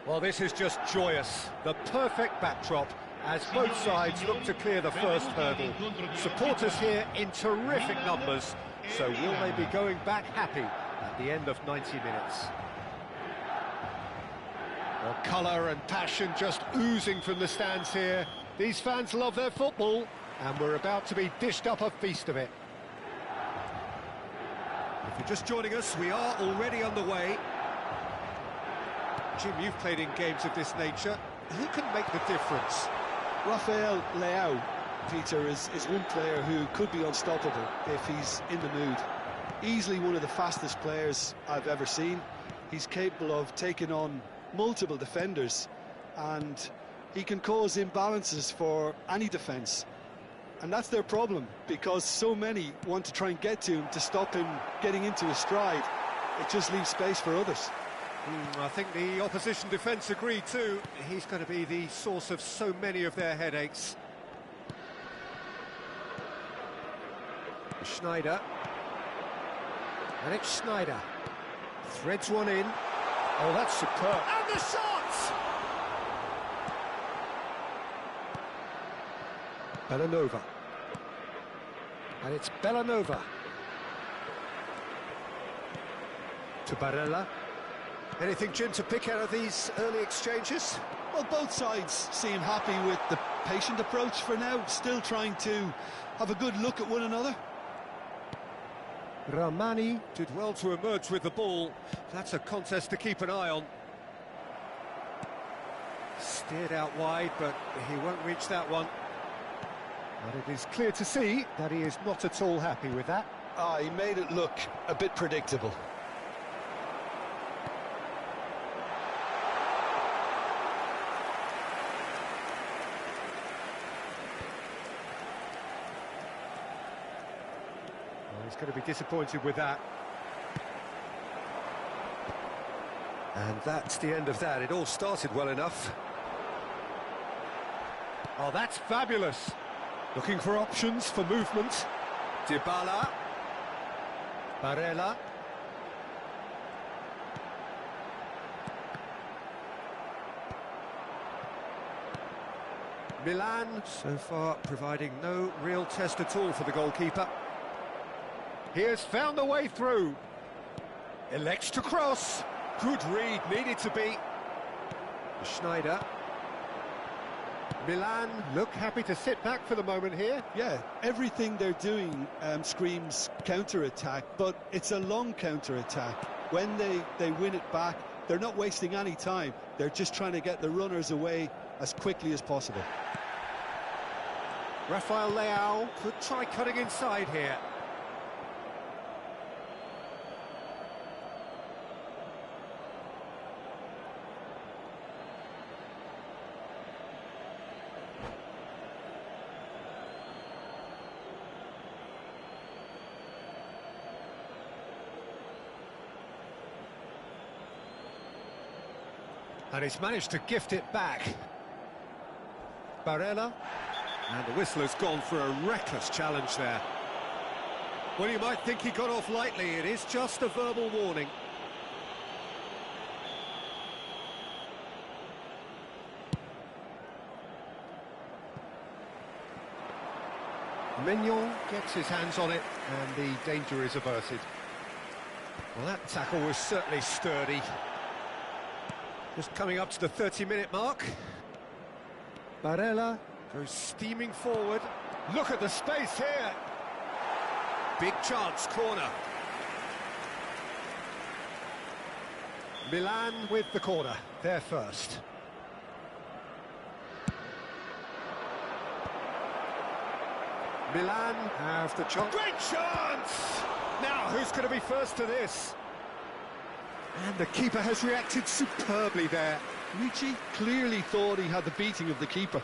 Well, this is just joyous. The perfect backdrop as both sides look to clear the first hurdle. Supporters here in terrific numbers, so will they be going back happy at the end of 90 minutes? Well, colour and passion just oozing from the stands here. These fans love their football, and we're about to be dished up a feast of it. If you're just joining us, we are already underway. Jim, you've played in games of this nature. Who can make the difference? Rafael Leao, Peter, is one player who could be unstoppable if he's in the mood. Easily one of the fastest players I've ever seen. He's capable of taking on multiple defenders, and he can cause imbalances for any defence. And that's their problem, because so many want to try and get to him to stop him getting into his stride. It just leaves space for others. I think the opposition defence agree too. He's going to be the source of so many of their headaches. Schneider. And it's Schneider. Threads one in. Oh, that's superb. And the shot! Bellanova. And it's Bellanova. To Barella. Anything, Jim, to pick out of these early exchanges? Well, both sides seem happy with the patient approach for now, still trying to have a good look at one another. Ramani did well to emerge with the ball. That's a contest to keep an eye on. Steered out wide, but he won't reach that one. But it is clear to see that he is not at all happy with that. He made it look a bit predictable. He's going to be disappointed with that. And that's the end of that. It all started well enough. Oh, that's fabulous. Looking for options for movement. Dybala. Barella. Milan, so far, providing no real test at all for the goalkeeper. He has found a way through. Elects to cross. Good read, needed to be. Schneider. Milan look happy to sit back for the moment here. Yeah, everything they're doing screams counter-attack, but it's a long counter-attack. When they win it back, they're not wasting any time. They're just trying to get the runners away as quickly as possible. Rafael Leao could try cutting inside here. And he's managed to gift it back. Barella. And the whistler's gone for a reckless challenge there. Well, you might think he got off lightly. It is just a verbal warning. Mignon gets his hands on it, and the danger is averted. Well, that tackle was certainly sturdy. Just coming up to the 30-minute mark. Barella goes steaming forward. Look at the space here. Big chance, corner. Milan with the corner, they're first. Milan have the chance. Great chance! Now, who's going to be first to this? And the keeper has reacted superbly there. Ricci clearly thought he had the beating of the keeper.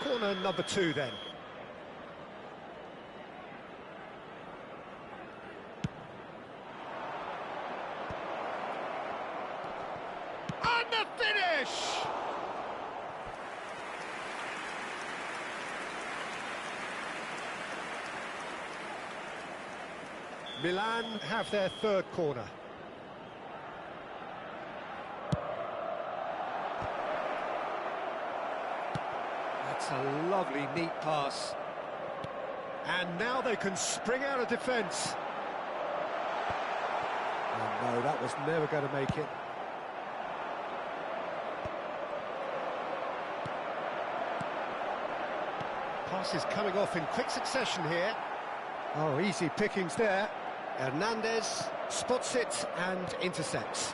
Corner number 2 then. And the finish! Milan have their third corner. That's a lovely, neat pass. And now they can spring out of defence. Oh no, that was never going to make it. Pass is coming off in quick succession here. Oh, easy pickings there. Hernandez spots it and intercepts.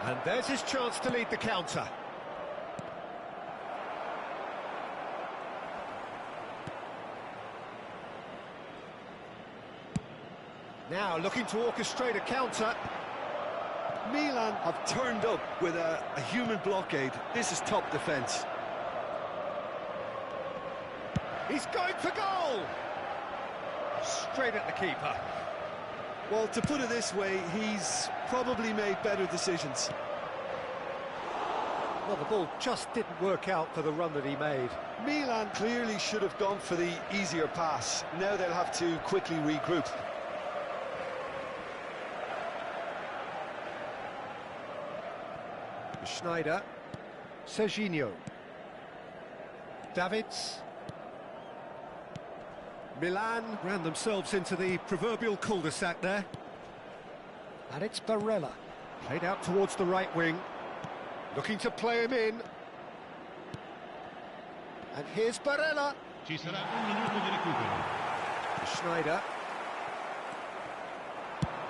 And there's his chance to lead the counter. Now looking to orchestrate a counter. Milan have turned up with a human blockade. This is top defence. He's going for goal! Straight at the keeper. Well, to put it this way, he's probably made better decisions. Well, the ball just didn't work out for the run that he made. Milan clearly should have gone for the easier pass. Now they'll have to quickly regroup. Schneider, Serginho, Davids. Milan ran themselves into the proverbial cul-de-sac there. And it's Barella, played out towards the right wing, looking to play him in. And here's Barella. Ci sarà un minuto di recupero. Schneider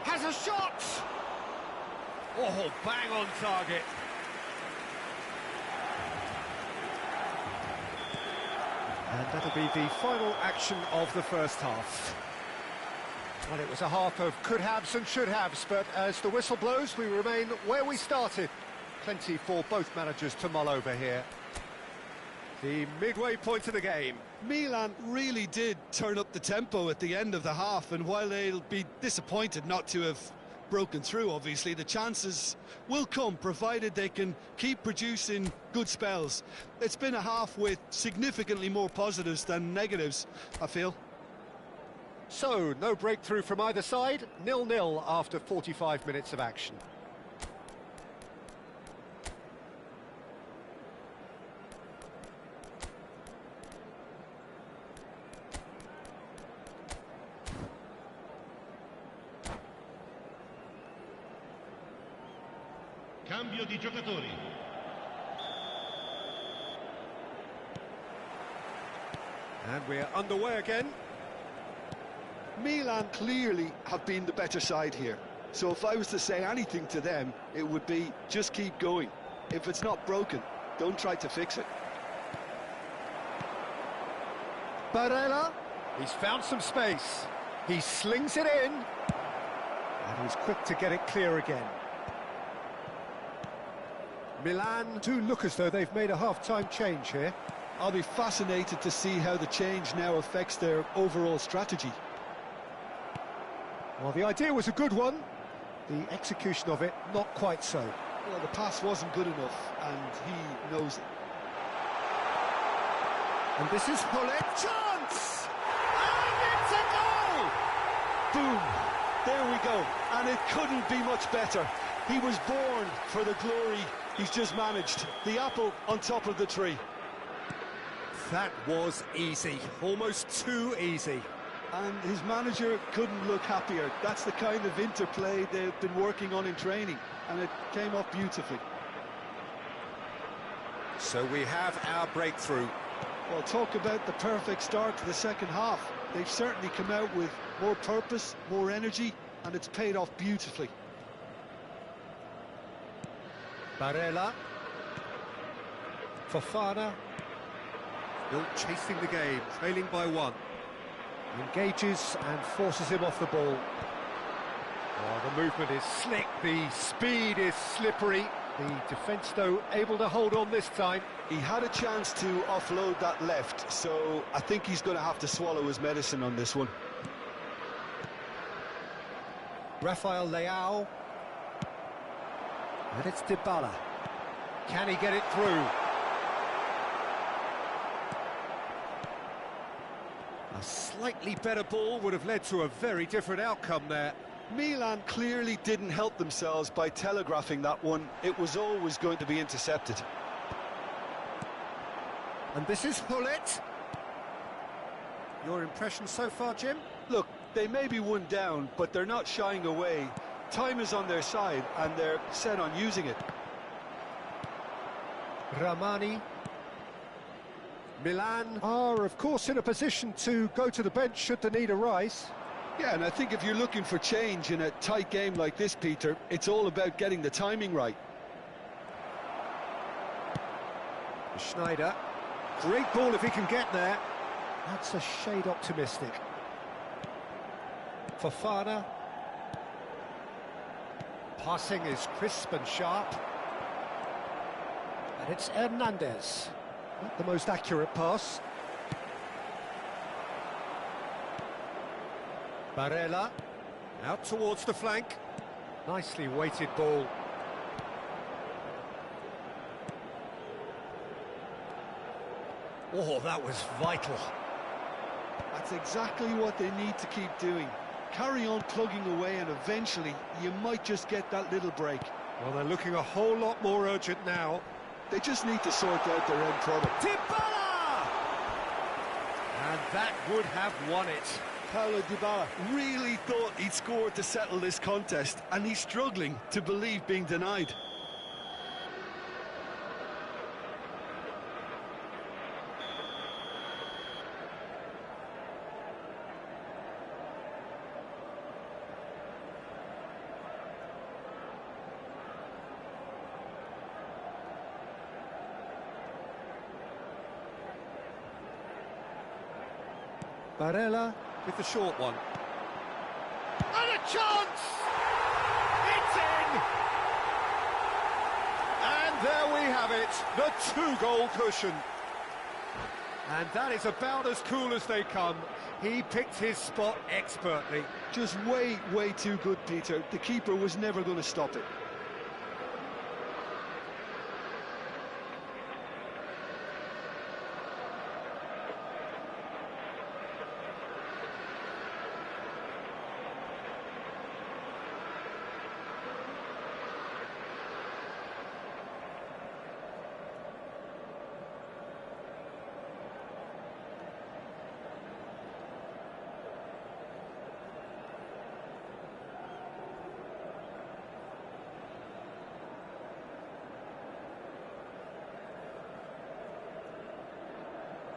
has a shot! Oh, bang on target. And that'll be the final action of the first half. Well, it was a half of could-haves and should-haves, but as the whistle blows, we remain where we started. Plenty for both managers to mull over here. The midway point of the game. Milan really did turn up the tempo at the end of the half, and while they'll be disappointed not to have broken through, obviously, the chances will come, provided they can keep producing good spells. It's been a half with significantly more positives than negatives, I feel. So, no breakthrough from either side, 0-0 after 45 minutes of action. Cambio di giocatori. And we're underway again. Milan clearly have been the better side here. So if I was to say anything to them, it would be just keep going. If it's not broken, don't try to fix it. Barella, he's found some space. He slings it in. And he's quick to get it clear again. Milan do look as though they've made a half-time change here. I'll be fascinated to see how the change now affects their overall strategy. Well, the idea was a good one. The execution of it, not quite so. Well, the pass wasn't good enough, and he knows it. And this is Hullet. Chance! And it's a goal! Boom! There we go. And it couldn't be much better. He was born for the glory he's just managed. The apple on top of the tree. That was easy. Almost too easy. And his manager couldn't look happier. That's the kind of interplay they've been working on in training, and it came off beautifully. So we have our breakthrough. Well, talk about the perfect start to the second half. They've certainly come out with more purpose, more energy, and it's paid off beautifully. Barella. Fofana. Still chasing the game, trailing by one. Engages and forces him off the ball. Oh, the movement is slick, the speed is slippery. The defence, though, able to hold on this time. He had a chance to offload that left, so I think he's going to have to swallow his medicine on this one. Rafael Leao. And it's Dybala. Can he get it through? A slightly better ball would have led to a very different outcome there. Milan clearly didn't help themselves by telegraphing that one. It was always going to be intercepted. And this is Hullet. Your impression so far, Jim? Look, they may be one down, but they're not shying away. Time is on their side, and they're set on using it. Ramani. Milan are, of course, in a position to go to the bench should the need arise. Yeah, and I think if you're looking for change in a tight game like this, Peter, it's all about getting the timing right. Schneider. Great ball if he can get there. That's a shade optimistic. Fofana. Passing is crisp and sharp. And it's Hernandez. Not the most accurate pass. Barella. Out towards the flank. Nicely weighted ball. Oh, that was vital. That's exactly what they need to keep doing. Carry on plugging away, and eventually you might just get that little break. Well, they're looking a whole lot more urgent now. They just need to sort out their end product. Dybala! And that would have won it. Paulo Dybala really thought he'd scored to settle this contest, and he's struggling to believe being denied. Barella with the short one. And a chance! It's in! And there we have it, the two-goal cushion. And that is about as cool as they come. He picked his spot expertly. Just way, way too good, Peter. The keeper was never going to stop it.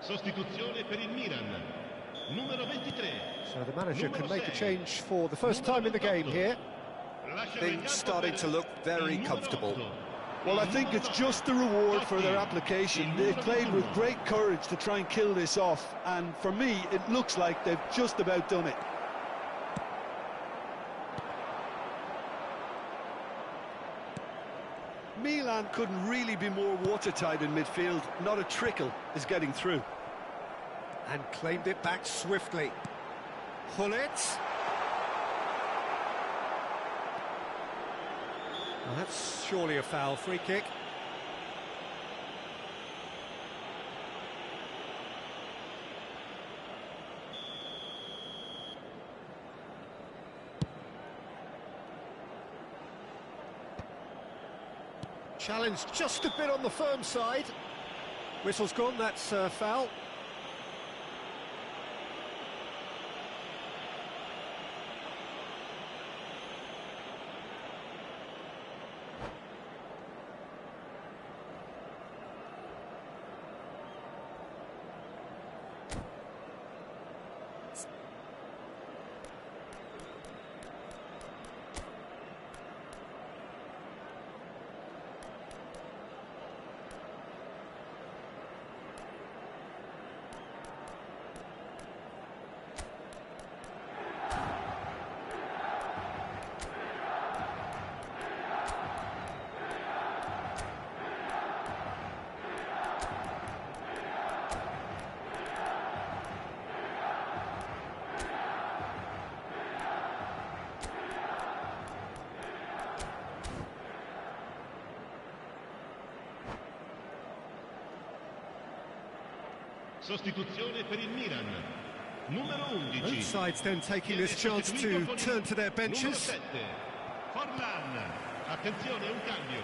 Sostituzione per il Milan. Numero 23. So the manager can make a change for the first time in the game here. Things starting to look very comfortable. Well, I think it's just the reward for their application. They've played with great courage to try and kill this off, and for me, it looks like they've just about done it. Milan couldn't really be more watertight in midfield. Not a trickle is getting through. And claimed it back swiftly. Hullet. Well, that's surely a foul. Free kick. Challenge just a bit on the firm side. Whistle's gone, that's foul. Sostituzione per il Milan. Numero 11. Both sides then taking this chance to turn to their benches. Numero 7. Forlan. Attenzione, un cambio.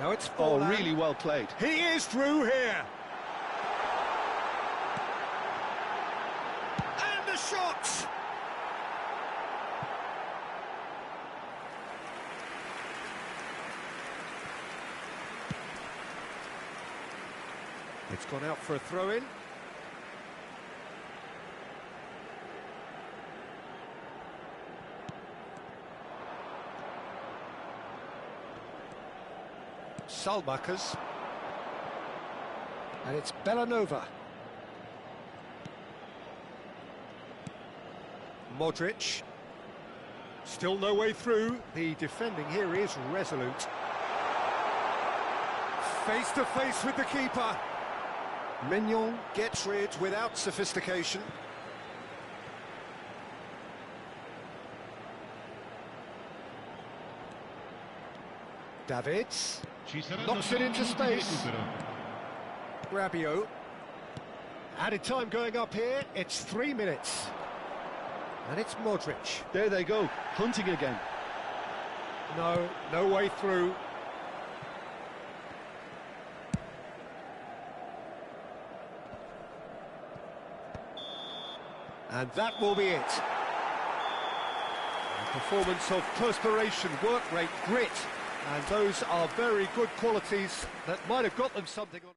No, it's Oh, Forlan. really well played. He is through here. And the shot! It's gone out for a throw-in. Salmakers. And it's Bellanova. Modric. Still no way through. The defending here is resolute. Face to face with the keeper. Mignon gets rid without sophistication. Davids knocks it into space. Rabiot. Added time going up here, it's 3 minutes. And it's Modric. There they go, hunting again. No way through. And that will be it. A performance of perspiration, work rate, grit. And those are very good qualities that might have got them something on.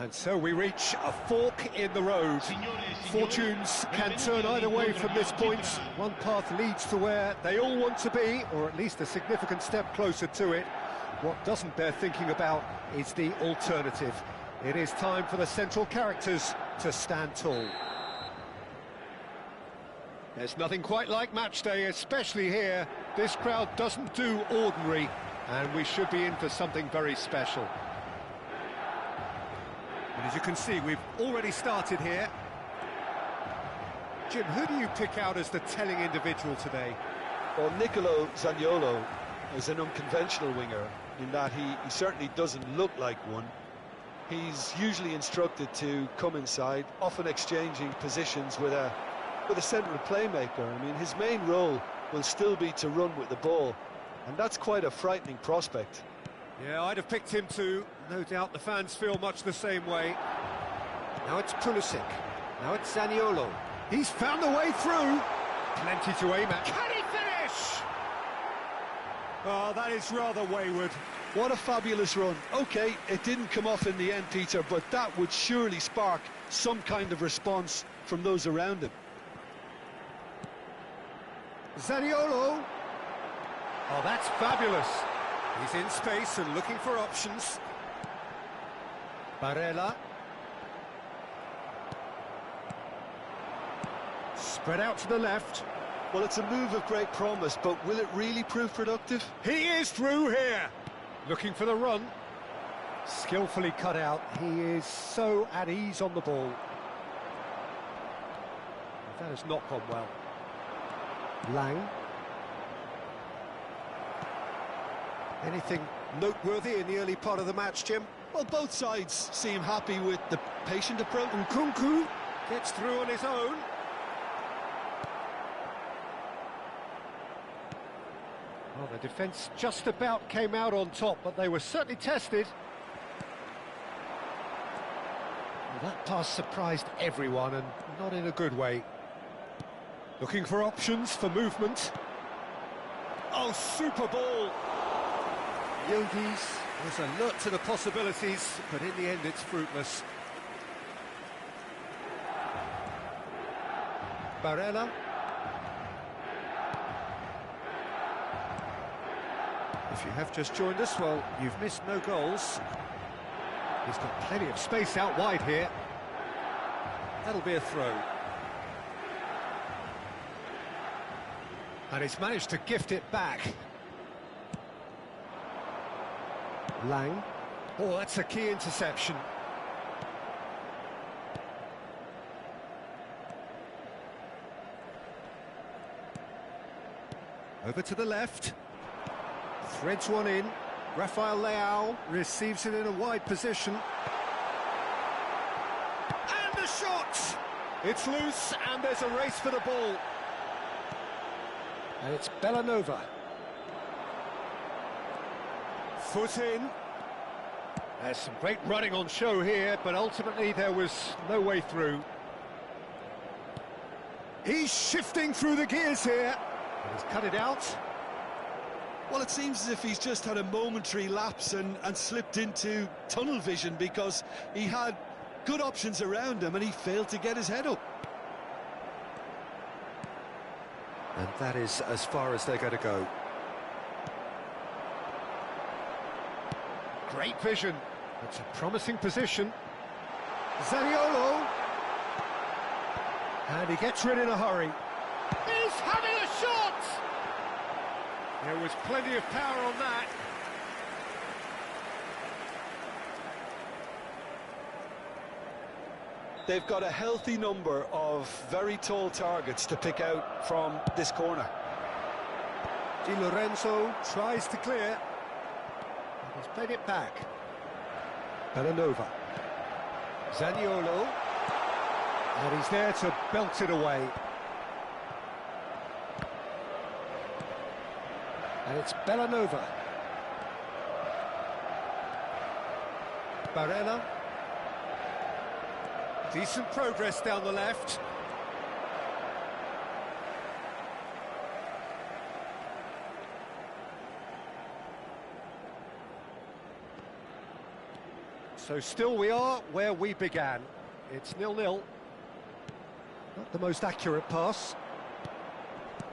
And so we reach a fork in the road. Fortunes can turn either way from this point. One path leads to where they all want to be, or at least a significant step closer to it. What doesn't bear thinking about is the alternative. It is time for the central characters to stand tall. There's nothing quite like match day, especially here. This crowd doesn't do ordinary, and we should be in for something very special. And as you can see, we've already started here. Jim, who do you pick out as the telling individual today? Well, Nicolo Zaniolo is an unconventional winger in that he certainly doesn't look like one. He's usually instructed to come inside, often exchanging positions with a central playmaker. I mean, his main role will still be to run with the ball, and that's quite a frightening prospect. Yeah, I'd have picked him too. No doubt the fans feel much the same way. Now it's Pulisic. Now it's Zaniolo. He's found a way through. Plenty to aim at. Can he finish? Oh, that is rather wayward. What a fabulous run. OK, it didn't come off in the end, Peter, but that would surely spark some kind of response from those around him. Zaniolo. Oh, that's fabulous. He's in space and looking for options. Barella. Spread out to the left. Well, it's a move of great promise, but will it really prove productive? He is through here. Looking for the run. Skillfully cut out. He is so at ease on the ball. That has not gone well. Lang. Anything noteworthy in the early part of the match, Jim? Well, both sides seem happy with the patient approach. Nkunku gets through on his own. Well, the defence just about came out on top, but they were certainly tested. Well, that pass surprised everyone, and not in a good way. Looking for options for movement. Oh, super ball! Yildiz was alert to the possibilities, but in the end it's fruitless. Barella. If you have just joined us, well, you've missed no goals. He's got plenty of space out wide here. That'll be a throw. And he's managed to gift it back. Lang. Oh, that's a key interception. Over to the left. Threads one in. Rafael Leao receives it in a wide position. And the shot! It's loose, and there's a race for the ball. And it's Bellanova. Foot in. There's some great running on show here, but ultimately there was no way through. He's shifting through the gears here. And he's cut it out. Well, it seems as if he's just had a momentary lapse and slipped into tunnel vision, because he had good options around him and he failed to get his head up. And that is as far as they're going to go. Great vision. It's a promising position. Zaniolo. And he gets rid in a hurry. He's having a shot! There was plenty of power on that. They've got a healthy number of very tall targets to pick out from this corner. Di Lorenzo tries to clear. He's played it back. Bellanova. Zaniolo. And he's there to belt it away. And it's Bellanova. Barella. Decent progress down the left. So still we are where we began. It's 0-0. Not the most accurate pass.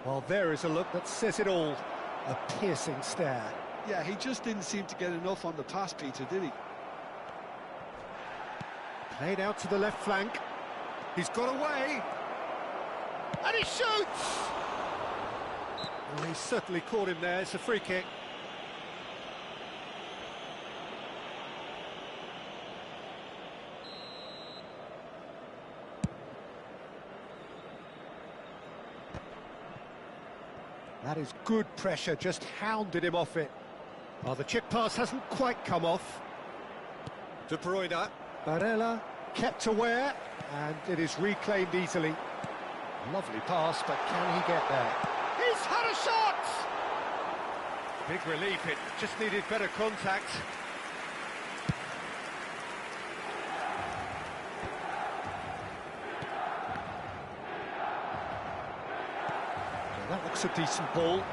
Well, there is a look that says it all. A piercing stare. Yeah, he just didn't seem to get enough on the pass, Peter, did he? Played out to the left flank. He's got away. And he shoots! Well, he certainly caught him there. It's a free kick. That is good pressure, just hounded him off it. Oh, the chip pass hasn't quite come off. De Bruyne. Barella kept aware, and it is reclaimed easily. Lovely pass, but can he get there? He's had a shot! Big relief, it just needed better contact. That looks a decent ball.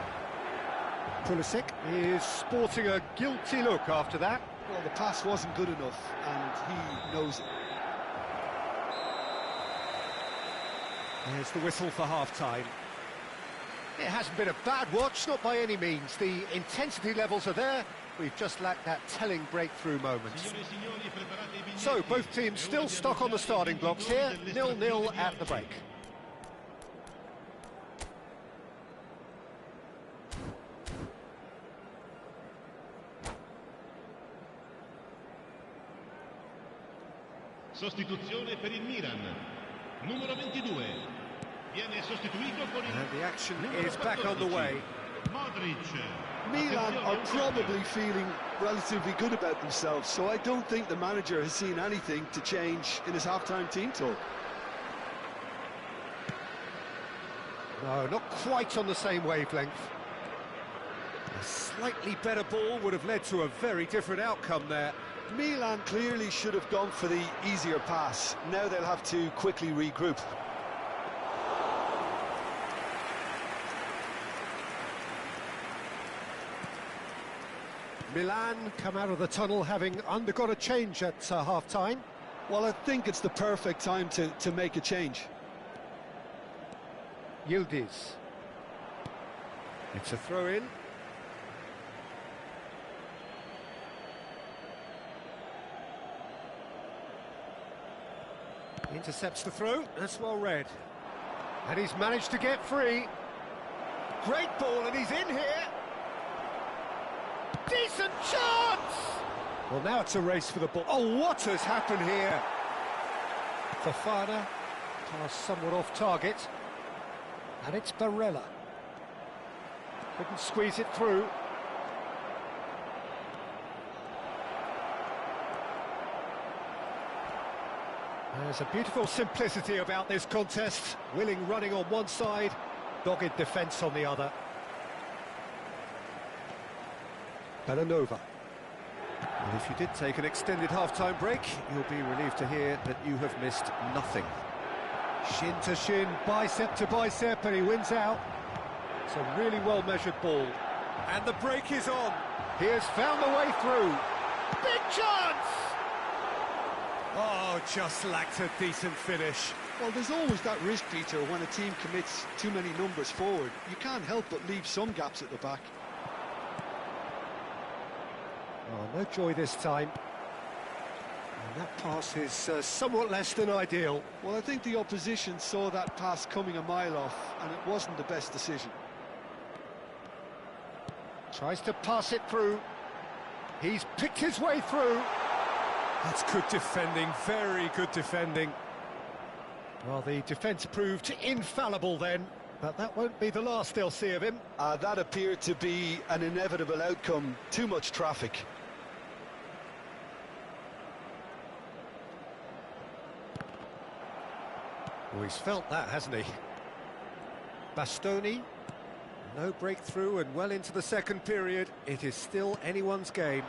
Pulisic is sporting a guilty look after that. Well, the pass wasn't good enough, and he knows it. There's the whistle for half-time. It hasn't been a bad watch, not by any means. The intensity levels are there. We've just lacked that telling breakthrough moment. So, both teams still stuck on the starting blocks here. 0-0 at the break. Sostituzione per il Milan. Numero 22. Viene sostituito con il... And the action is back on the way. Modric. Milan are probably feeling relatively good about themselves, so I don't think the manager has seen anything to change in his half-time team talk. No, not quite on the same wavelength. A slightly better ball would have led to a very different outcome there. Milan clearly should have gone for the easier pass. Now they'll have to quickly regroup. Milan come out of the tunnel having undergone a change at half-time. Well, I think it's the perfect time to make a change. Yildiz. It's a throw-in. Intercepts the throw, that's well read. And he's managed to get free. Great ball, and he's in here. Decent chance! Well, now it's a race for the ball. Oh, what has happened here? Fofana, pass somewhat off target. And it's Barella. Couldn't squeeze it through. There's a beautiful simplicity about this contest. Willing running on one side, dogged defence on the other. Bellanova. Well, if you did take an extended half-time break, you'll be relieved to hear that you have missed nothing. Shin to shin, bicep to bicep, and he wins out. It's a really well-measured ball. And the break is on. He has found the way through. Big chance! Oh, just lacked a decent finish. Well, there's always that risk, Peter, when a team commits too many numbers forward. You can't help but leave some gaps at the back. Oh, no joy this time. And that pass is somewhat less than ideal. Well, I think the opposition saw that pass coming a mile off, and it wasn't the best decision. Tries to pass it through. He's picked his way through. That's good defending, very good defending. Well, the defence proved infallible then, but that won't be the last they'll see of him. That appeared to be an inevitable outcome. Too much traffic. Oh, he's felt that, hasn't he? Bastoni, no breakthrough and well into the second period. It is still anyone's game.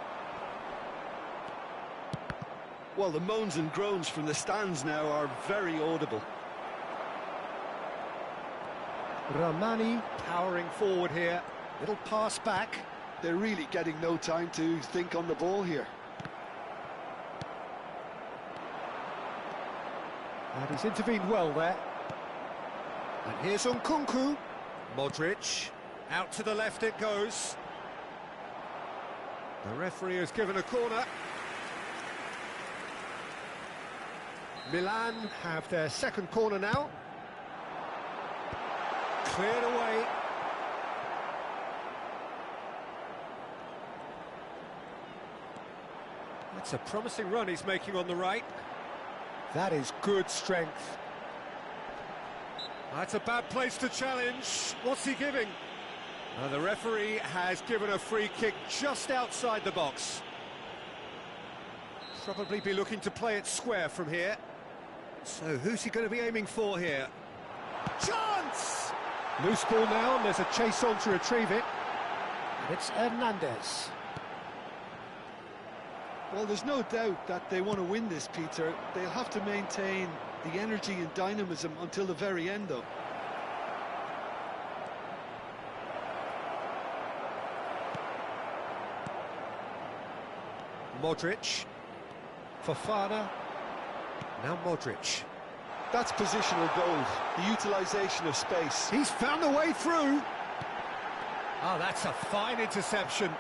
Well, the moans and groans from the stands now are very audible. Ramani powering forward here. Little pass back. They're really getting no time to think on the ball here. And he's intervened well there. And here's Nkunku. Modric. Out to the left it goes. The referee has given a corner. Milan have their second corner now. Cleared away. That's a promising run he's making on the right. That is good strength. That's a bad place to challenge. What's he giving? The referee has given a free kick just outside the box. Probably be looking to play it square from here. So who's he going to be aiming for here? Chance! Loose ball now, and there's a chase on to retrieve it. And it's Hernandez. Well, there's no doubt that they want to win this, Peter. They'll have to maintain the energy and dynamism until the very end, though. Modric. Fofana. Now Modric. That's positional gold, the utilisation of space. He's found a way through. Oh, that's a fine interception.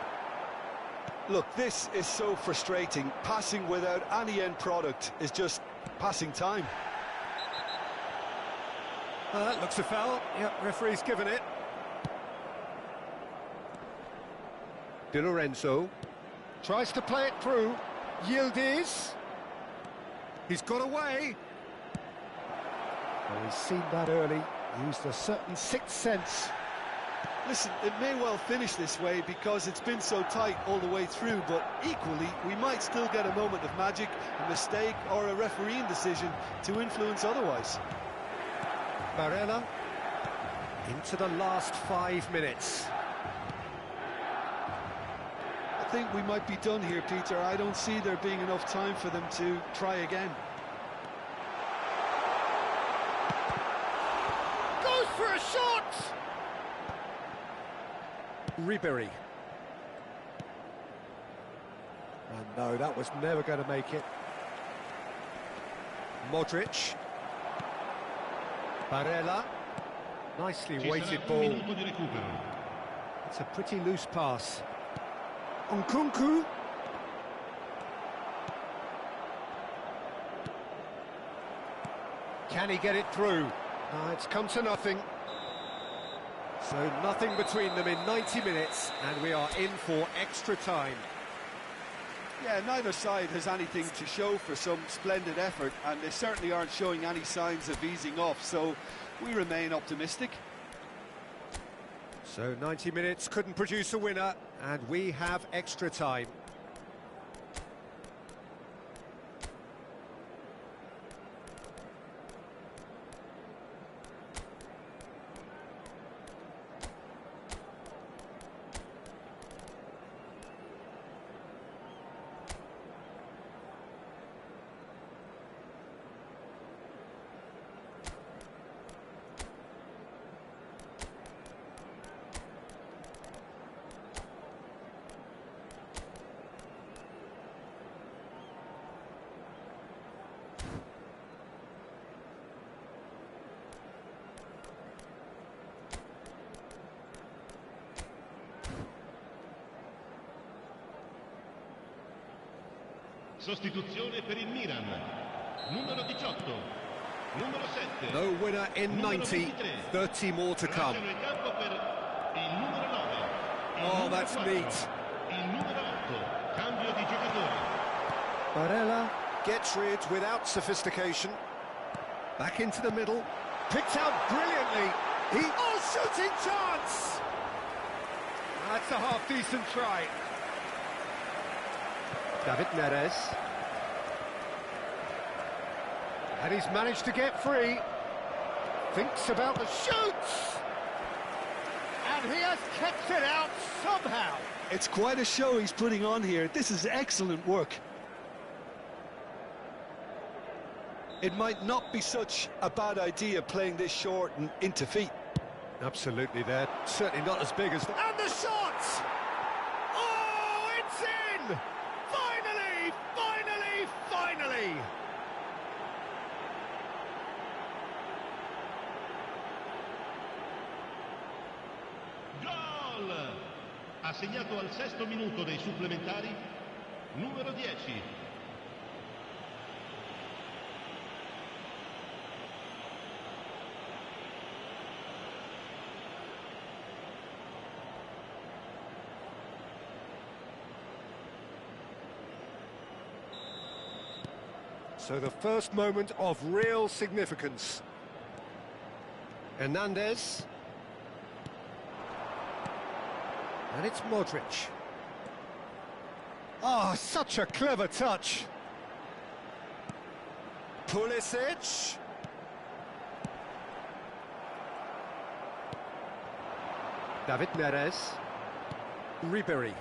Look, this is so frustrating. Passing without any end product is just passing time. That looks a foul. Yep, referee's given it. Di Lorenzo tries to play it through. Yildiz. He's got away. Well, he's seen that early. Used a certain sixth sense. Listen, it may well finish this way because it's been so tight all the way through, but equally, we might still get a moment of magic, a mistake, or a refereeing decision to influence otherwise. Barella into the last 5 minutes. I think we might be done here, Peter. I don't see there being enough time for them to try again. Goes for a shot! Ribery. And no, that was never going to make it. Modric. Barella. Nicely weighted ball. It's a pretty loose pass. Nkunku. Can he get it through? It's come to nothing. So nothing between them in 90 minutes, and we are in for extra time. Yeah, neither side has anything to show for some splendid effort, and they certainly aren't showing any signs of easing off, so we remain optimistic. So 90 minutes couldn't produce a winner, and we have extra time. Sostituzione per il Milan. Numero 18. Numero 7. No winner in 90. 30 more to come. Lasciano il campo per il numero 9. Oh, that's neat. Il numero 8. Cambio di giocatori. Barella gets rid without sophistication. Back into the middle. Picked out brilliantly. Oh, shooting chance! That's a half-decent try. David Neres. And he's managed to get free. Thinks about the shoots. And he has kept it out somehow. It's quite a show he's putting on here. This is excellent work. It might not be such a bad idea playing this short and into feet. Absolutely, they're certainly not as big as... And the shot! Oh, it's in! Finally! Finally! Finally! ha segnato al 6° minuto dei supplementari, numero 10. So the first moment of real significance. Hernandez. And it's Modric. Oh, such a clever touch. Pulisic. David Neres. Ribery.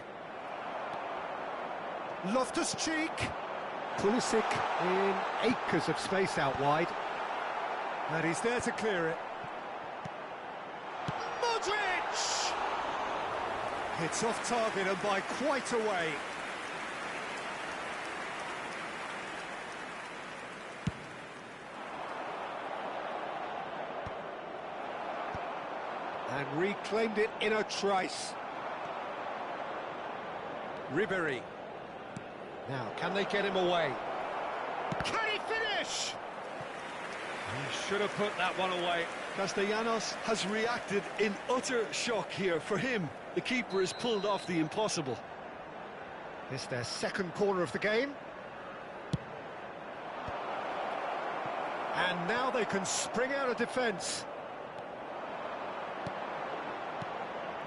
Loftus-Cheek. Pulisic in acres of space out wide. And he's there to clear it. Modric! It's off target and by quite a way. And reclaimed it in a trice. Ribery. Now, can they get him away? Can he finish? He should have put that one away. Castellanos has reacted in utter shock here. For him, the keeper has pulled off the impossible. It's their second corner of the game. And now they can spring out of defence.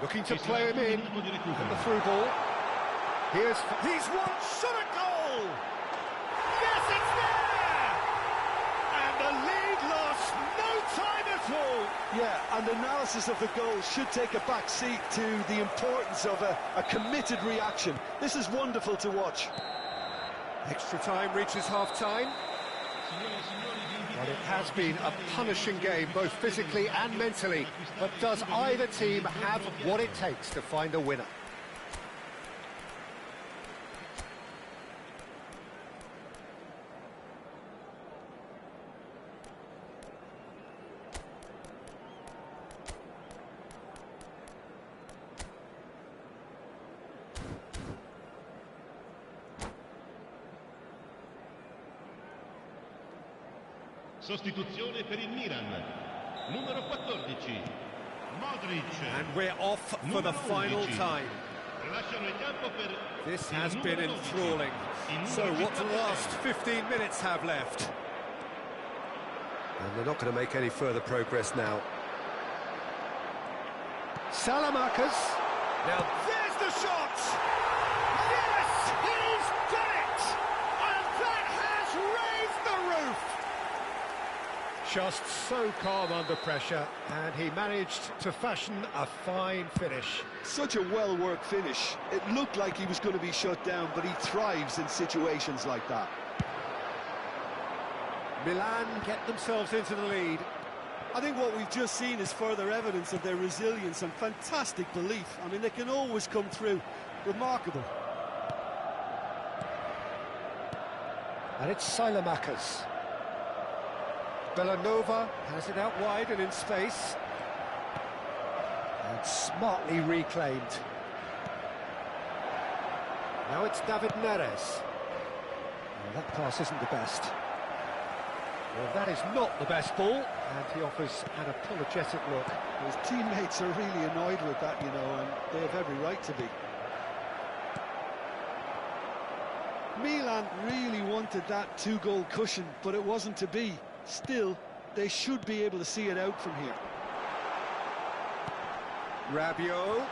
Looking to play him in. And the through ball. He's one shot at goal! Yes, it's there! And the lead lost no time at all! Yeah, and analysis of the goal should take a back seat to the importance of a committed reaction. This is wonderful to watch. Extra time reaches half-time. Well, it has been a punishing game, both physically and mentally. But does either team have what it takes to find a winner? Sostituzione per il Milan, numero 14, Modric. And we're off for the final time. Lasciano il campo per This has been enthralling. So what do the last 15 minutes have left? And they're not going to make any further progress now. Salamakers. Now there's the shot! Yes! He's done it! And that has raised the roof! Just so calm under pressure, and he managed to fashion a fine finish. Such a well-worked finish. It looked like he was going to be shut down, but he thrives in situations like that. Milan get themselves into the lead. I think what we've just seen is further evidence of their resilience and fantastic belief. I mean, they can always come through. Remarkable. And it's Salamakers. Bellanova has it out wide and in space. And smartly reclaimed. Now it's David Neres. Well, that pass isn't the best. Well, that is not the best ball, and he offers an apologetic look. His teammates are really annoyed with that, you know, and they have every right to be. Milan really wanted that two-goal cushion, but it wasn't to be. Still, they should be able to see it out from here. Rabiot.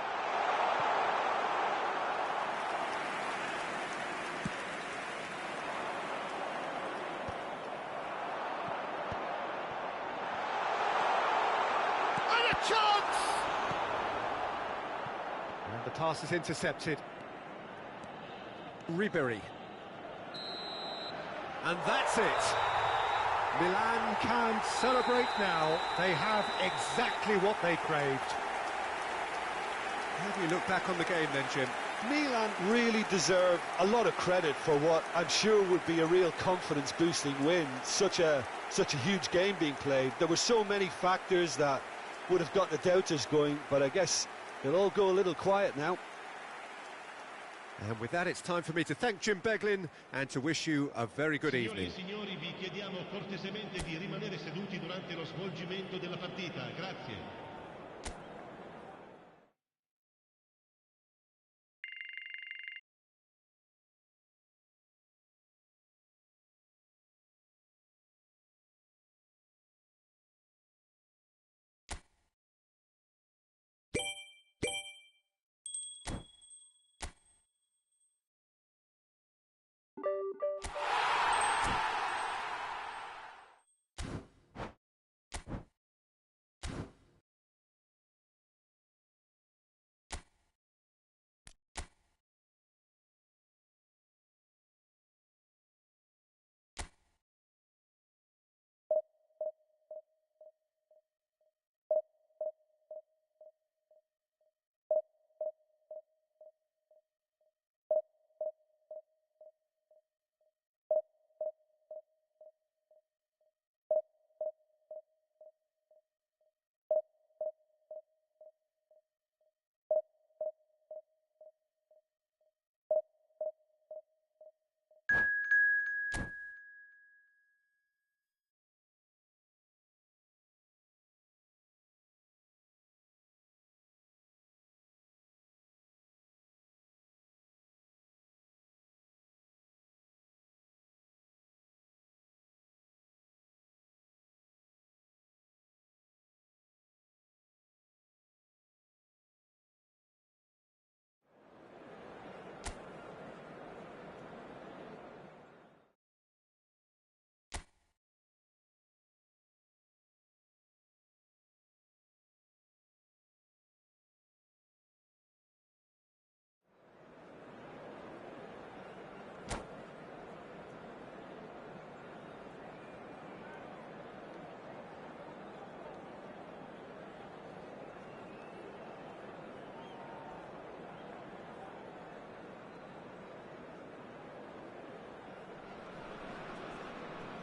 And a chance! And the pass is intercepted. Ribery. And that's it. Milan can celebrate now. They have exactly what they craved. How do you look back on the game then, Jim? Milan really deserve a lot of credit for what I'm sure would be a real confidence-boosting win. Such a huge game being played. There were so many factors that would have got the doubters going, but I guess they'll all go a little quiet now. And with that, it's time for me to thank Jim Beglin and to wish you a very good evening. Signori, vi chiediamo cortesemente di rimanere seduti durante lo svolgimento della partita. Grazie.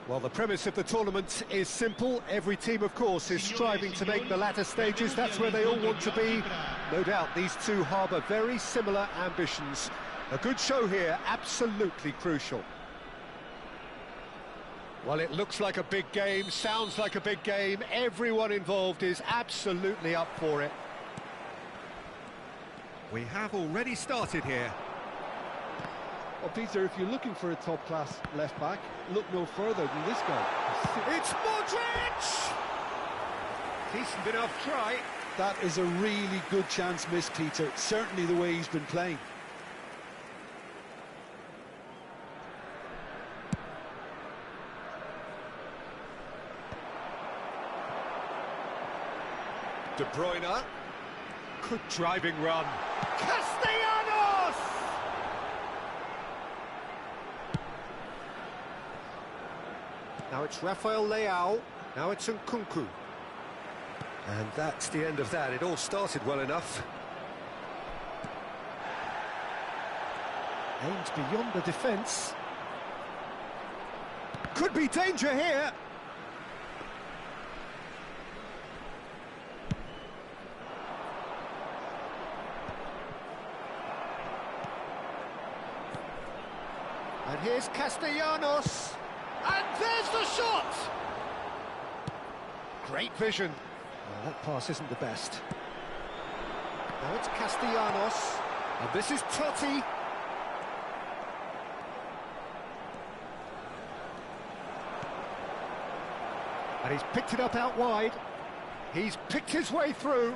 Well, the premise of the tournament is simple. Every team, of course, is striving to make the latter stages. That's where they all want to be. No doubt these two harbour very similar ambitions. A good show here, absolutely crucial. Well, it looks like a big game, sounds like a big game. Everyone involved is absolutely up for it. We have already started here. Well, Peter, if you're looking for a top-class left-back, look no further than this guy. It's Modric! Decent enough try. That is a really good chance missed, Peter. Certainly the way he's been playing. De Bruyne. Good driving run. Castellanos! Now it's Rafael Leao, now it's Nkunku. And that's the end of that. It all started well enough. Aimed beyond the defence. Could be danger here. And here's Castellanos. And there's the shot! Great vision. Oh, that pass isn't the best. Now it's Castellanos. And this is Totti. And he's picked it up out wide. He's picked his way through.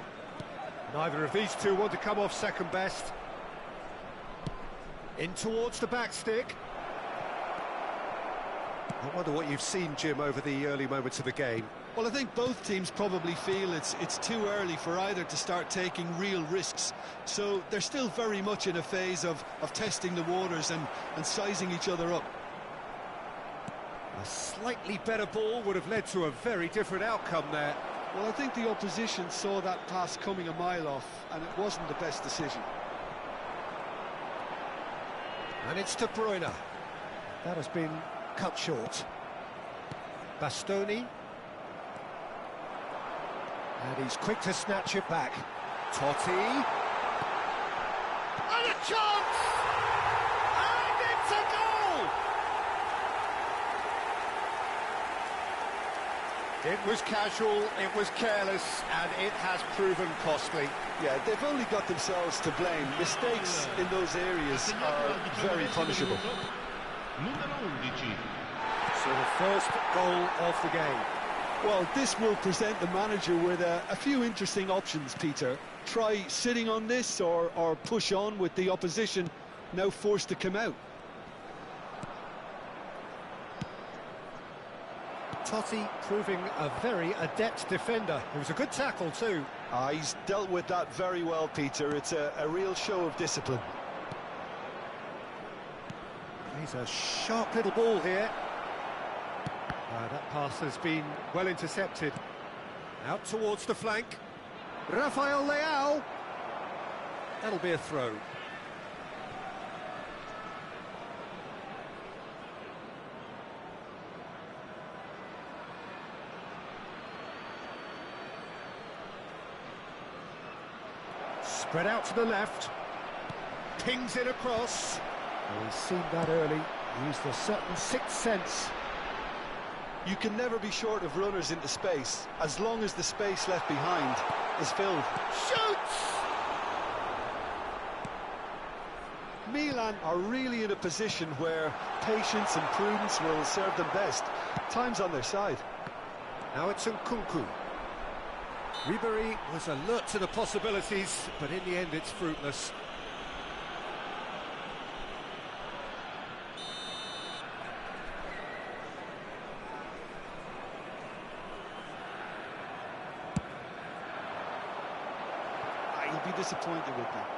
Neither of these two want to come off second best. In towards the back stick. I wonder what you've seen, Jim, over the early moments of the game. Well, I think both teams probably feel it's too early for either to start taking real risks. So they're still very much in a phase of testing the waters and sizing each other up. A slightly better ball would have led to a very different outcome there. Well, I think the opposition saw that pass coming a mile off, and it wasn't the best decision. And it's De Bruyne. That has been cut short. Bastoni. And he's quick to snatch it back. Totti. And a chance! It was casual, it was careless, and it has proven costly. Yeah, they've only got themselves to blame. Mistakes in those areas are very punishable. Numero 11. So the first goal of the game. Well, this will present the manager with a few interesting options, Peter. Try sitting on this or push on with the opposition now forced to come out. Totti proving a very adept defender. It was a good tackle too. He's dealt with that very well, Peter. It's a real show of discipline. He's a sharp little ball here. That pass has been well intercepted. Out towards the flank. Rafael Leao. That'll be a throw. Spread out to the left. Pings it across. Oh, he's seen that early. Used a certain sixth sense. You can never be short of runners into space, as long as the space left behind is filled. Shoots! Milan are really in a position where patience and prudence will serve them best. Time's on their side. Now it's Nkunku. Ribery was alert to the possibilities, but in the end it's fruitless. He'll be disappointed with that.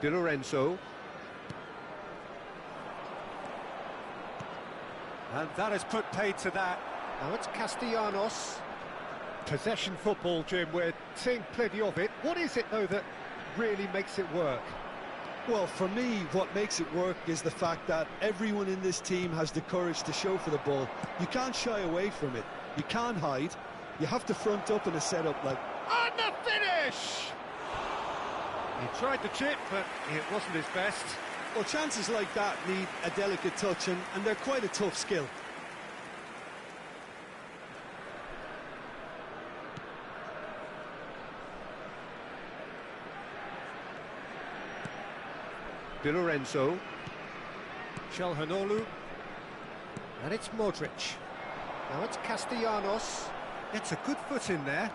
Di Lorenzo. And that has put paid to that. Now it's Castellanos. Possession football, Jim, we're seeing plenty of it. What is it, though, that really makes it work? Well, for me, what makes it work is the fact that everyone in this team has the courage to show for the ball. You can't shy away from it. You can't hide. You have to front up in a setup like... On the finish! He tried the chip, but it wasn't his best. Well, chances like that need a delicate touch, and they're quite a tough skill. Di Lorenzo. Çalhanoğlu. And it's Modric. Now it's Castellanos. Gets a good foot in there.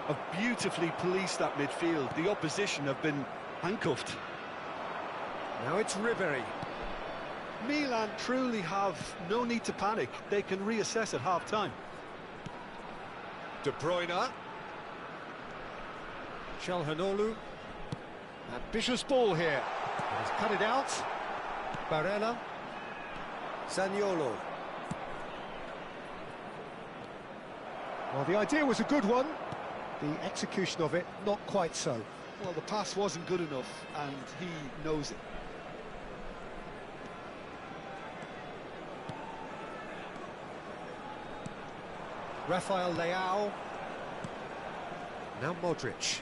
Have beautifully policed that midfield. The opposition have been handcuffed. Now it's Ribery. Milan truly have no need to panic. They can reassess at half-time. De Bruyne. Çalhanoğlu. Ambitious ball here. He's cut it out. Barella. Zaniolo. Well, the idea was a good one. The execution of it, not quite so. Well, the pass wasn't good enough, and he knows it. Rafael Leao. Now Modric.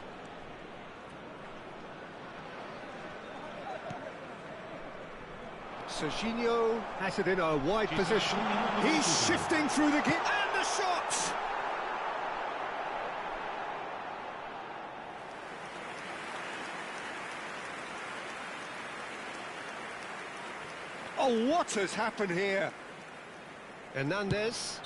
Serginho has it in a wide position. He's shifting through the gap, and the shot! Oh, what has happened here? Hernandez.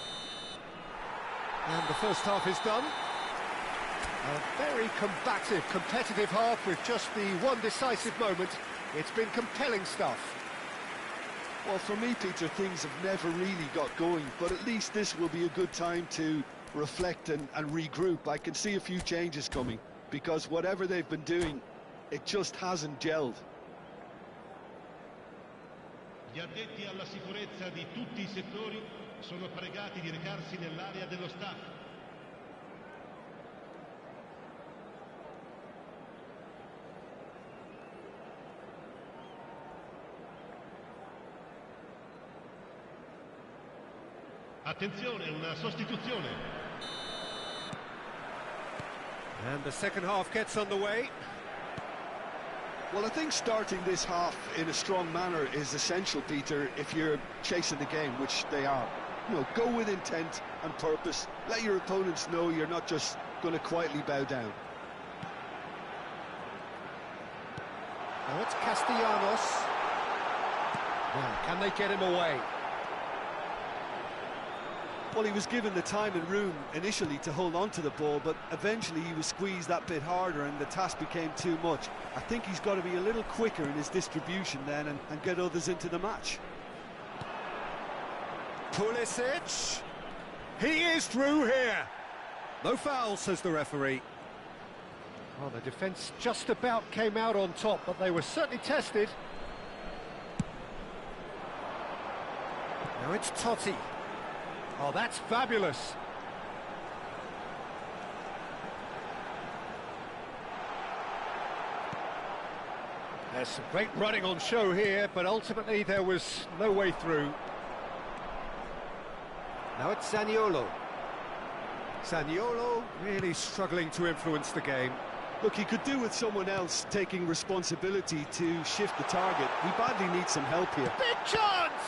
And the first half is done. A very combative, competitive half with just the one decisive moment. It's been compelling stuff. Well, for me, Peter, things have never really got going, but at least this will be a good time to reflect and regroup. I can see a few changes coming, because whatever they've been doing, it just hasn't gelled. Gli addetti alla sicurezza di tutti I settori sono pregati di recarsi nell'area dello staff. Attenzione, una sostituzione. And the second half gets underway. Well, I think starting this half in a strong manner is essential, Peter, if you're chasing the game, which they are. You know, go with intent and purpose. Let your opponents know you're not just going to quietly bow down. Now it's Castellanos. Now, can they get him away? Well, he was given the time and room initially to hold on to the ball, but eventually he was squeezed that bit harder and the task became too much. I think he's got to be a little quicker in his distribution then and get others into the match. Pulisic. He is through here. No foul, says the referee. Well, the defence just about came out on top, but they were certainly tested. Now it's Totti. Oh, that's fabulous. There's some great running on show here, but ultimately there was no way through. Now it's Zaniolo. Zaniolo really struggling to influence the game. Look, he could do with someone else taking responsibility to shift the target. He badly needs some help here. Big chance!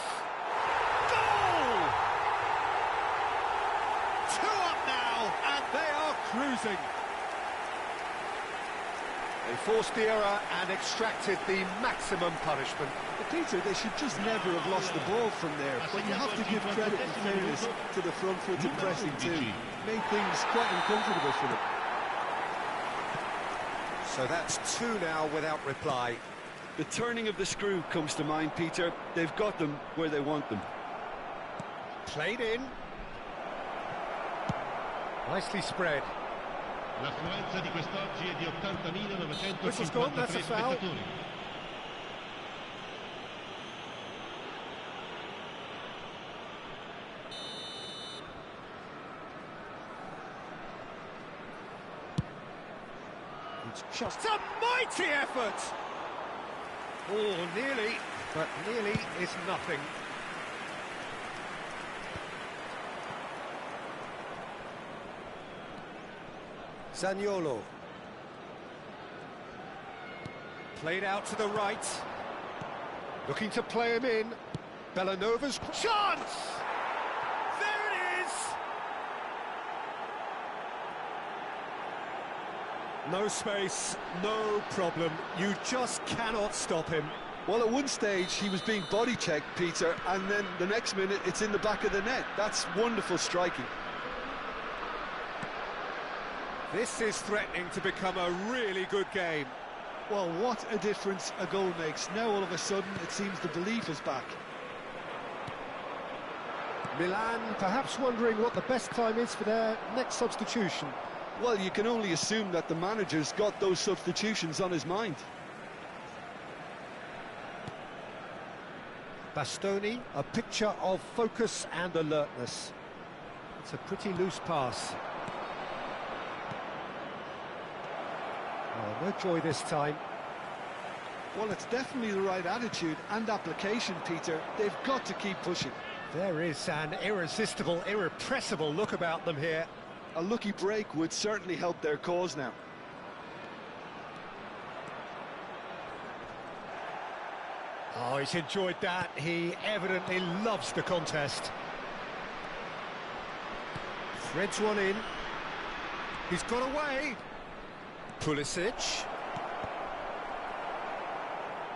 Goal! 2 up now, and they are cruising. They forced the error and extracted the maximum punishment. But Peter, they should just never have lost the ball from there. But you have to give credit and fairness to the front-footed pressing too. Made things quite uncomfortable for them. So that's 2 now without reply. The turning of the screw comes to mind, Peter. They've got them where they want them. Played in. Nicely spread. L'affluenza di quest'oggi è di 80.953 Whistle's gone, that's a foul. spettatori. It's just a mighty effort! Oh, nearly, but nearly is nothing. Zaniolo. Played out to the right. Looking to play him in. Bellanova's chance! There it is! No space, no problem. You just cannot stop him. Well, at one stage he was being body checked, Peter, and then the next minute it's in the back of the net. That's wonderful striking. This is threatening to become a really good game. Well, what a difference a goal makes. Now all of a sudden it seems the belief is back. Milan perhaps wondering what the best time is for their next substitution. Well, you can only assume that the manager's got those substitutions on his mind. Bastoni, a picture of focus and alertness. It's a pretty loose pass. Oh, no joy this time. Well, it's definitely the right attitude and application, Peter. They've got to keep pushing. There is an irresistible, irrepressible look about them here. A lucky break would certainly help their cause now. Oh, he's enjoyed that. He evidently loves the contest. Threads one in. He's got away. Pulisic.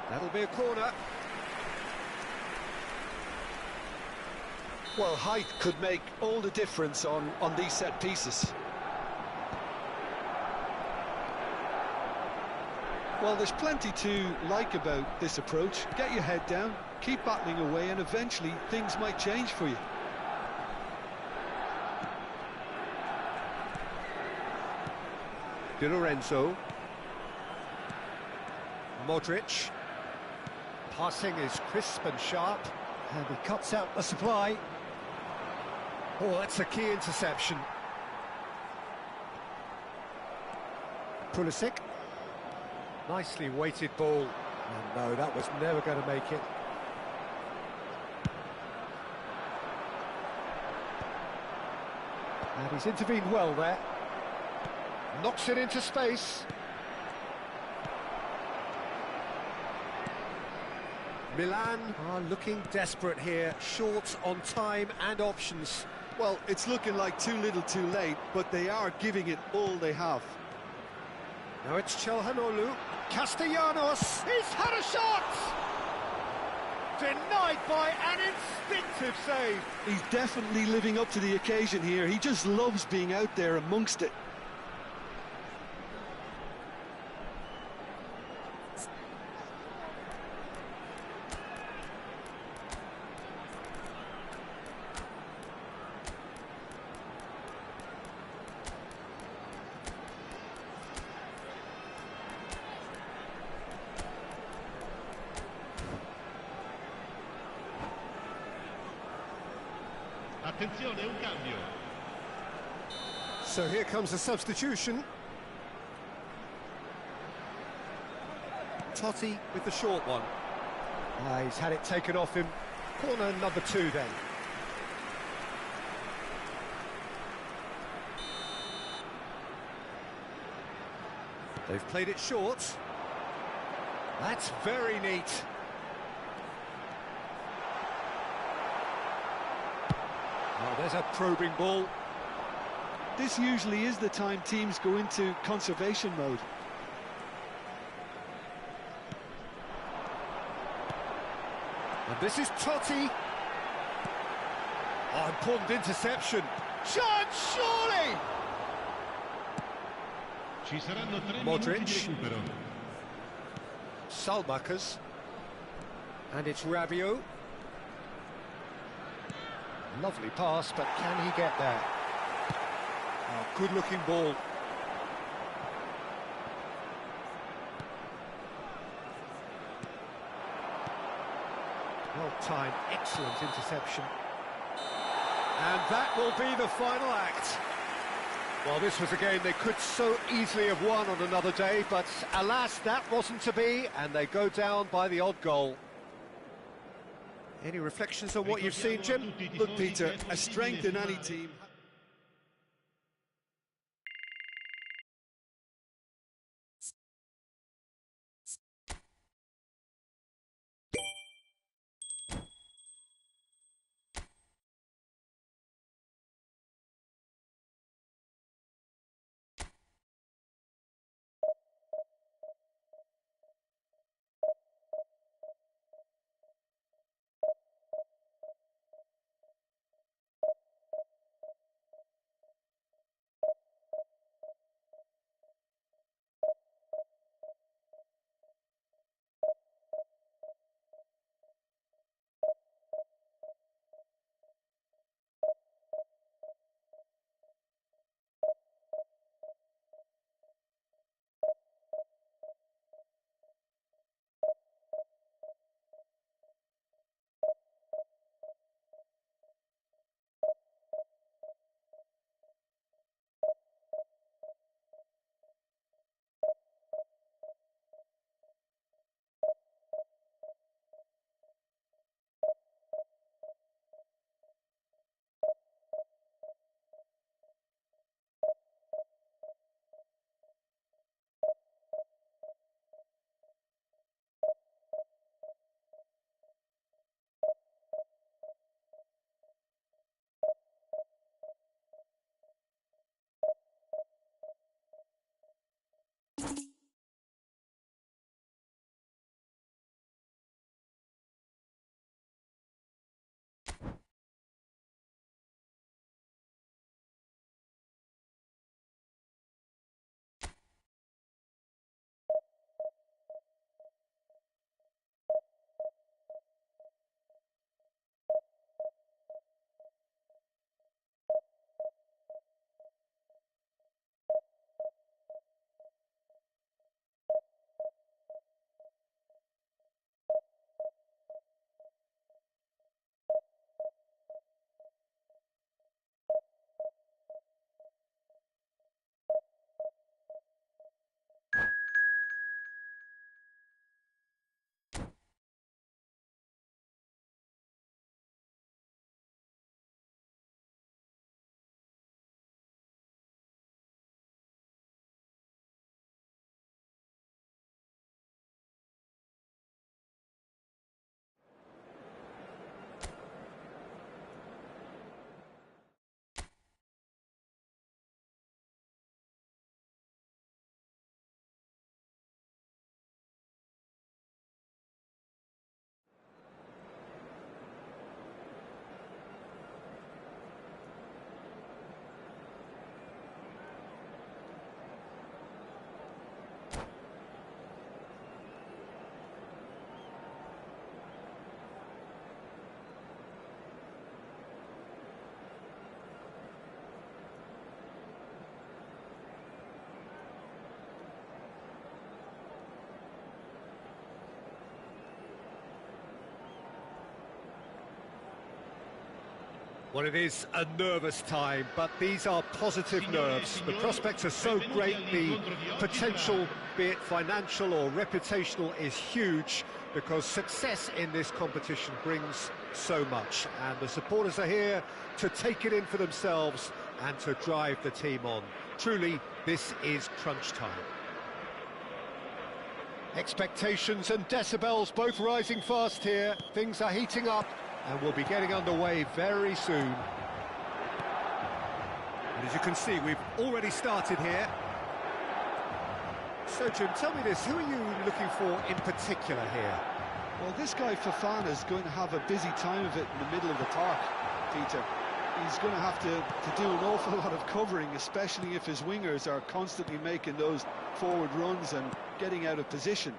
That'll be a corner. Well, height could make all the difference on these set pieces. Well, there's plenty to like about this approach. Get your head down, keep battling away, and eventually things might change for you. Di Lorenzo. Modric. Passing is crisp and sharp, and he cuts out the supply. Oh, that's a key interception. Pulisic. Nicely weighted ball. And no, that was never going to make it. And he's intervened well there. Knocks it into space. Milan are looking desperate here, short on time and options. Well, it's looking like too little too late, but they are giving it all they have. Now it's Chelhanoglu. Castellanos, he's had a shot! Denied by an instinctive save. He's definitely living up to the occasion here. He just loves being out there amongst it. Attenzione, un cambio. So here comes a substitution. Totti with the short one. He's had it taken off him. Corner number 2 then. They've played it short. That's very neat. Oh, there's a probing ball. This usually is the time teams go into conservation mode. And this is Totti. Oh, important interception. Chance, surely! Ci saranno 3 Modric. minuti di recupero. Salmakers. And it's Rabiot. Lovely pass, but can he get there? Oh, good-looking ball. Well-timed, excellent interception. And that will be the final act. Well, this was a game they could so easily have won on another day, but alas, that wasn't to be, and they go down by the odd goal. Any reflections on what you've seen, Jim? Look, Peter, a strength in any team. Well, it is a nervous time, but these are positive nerves. The prospects are so great, the potential, be it financial or reputational, is huge, because success in this competition brings so much, and the supporters are here to take it in for themselves and to drive the team on. Truly, this is crunch time. Expectations and decibels both rising fast here. Things are heating up, and we'll be getting underway very soon. And as you can see, we've already started here. So, Jim, tell me this, who are you looking for in particular here? Well, this guy Fofana is going to have a busy time of it in the middle of the park, Peter. He's going to have to do an awful lot of covering, especially if his wingers are constantly making those forward runs and getting out of position.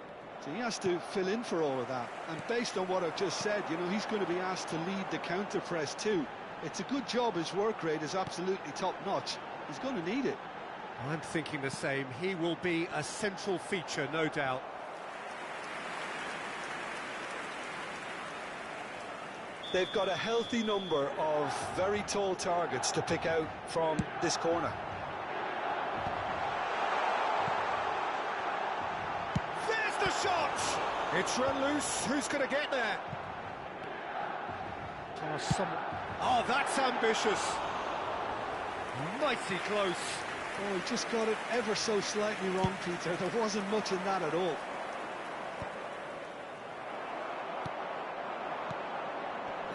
So he has to fill in for all of that. And based on what I've just said, you know, he's going to be asked to lead the counter-press too. It's a good job, his work rate is absolutely top-notch. He's going to need it. I'm thinking the same. He will be a central feature, no doubt. They've got a healthy number of very tall targets to pick out from this corner. There's the shot! It's run loose. Who's going to get there? Oh, that's ambitious. Mighty close. Oh, he just got it ever so slightly wrong, Peter. There wasn't much in that at all.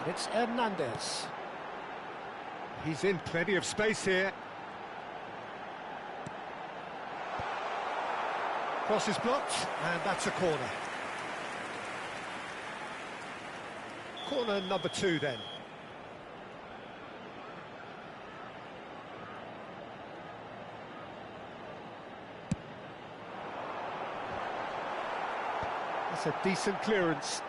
It's Hernandez. He's in plenty of space here. Cross is blocked, and that's a corner. Corner number 2 then. That's a decent clearance.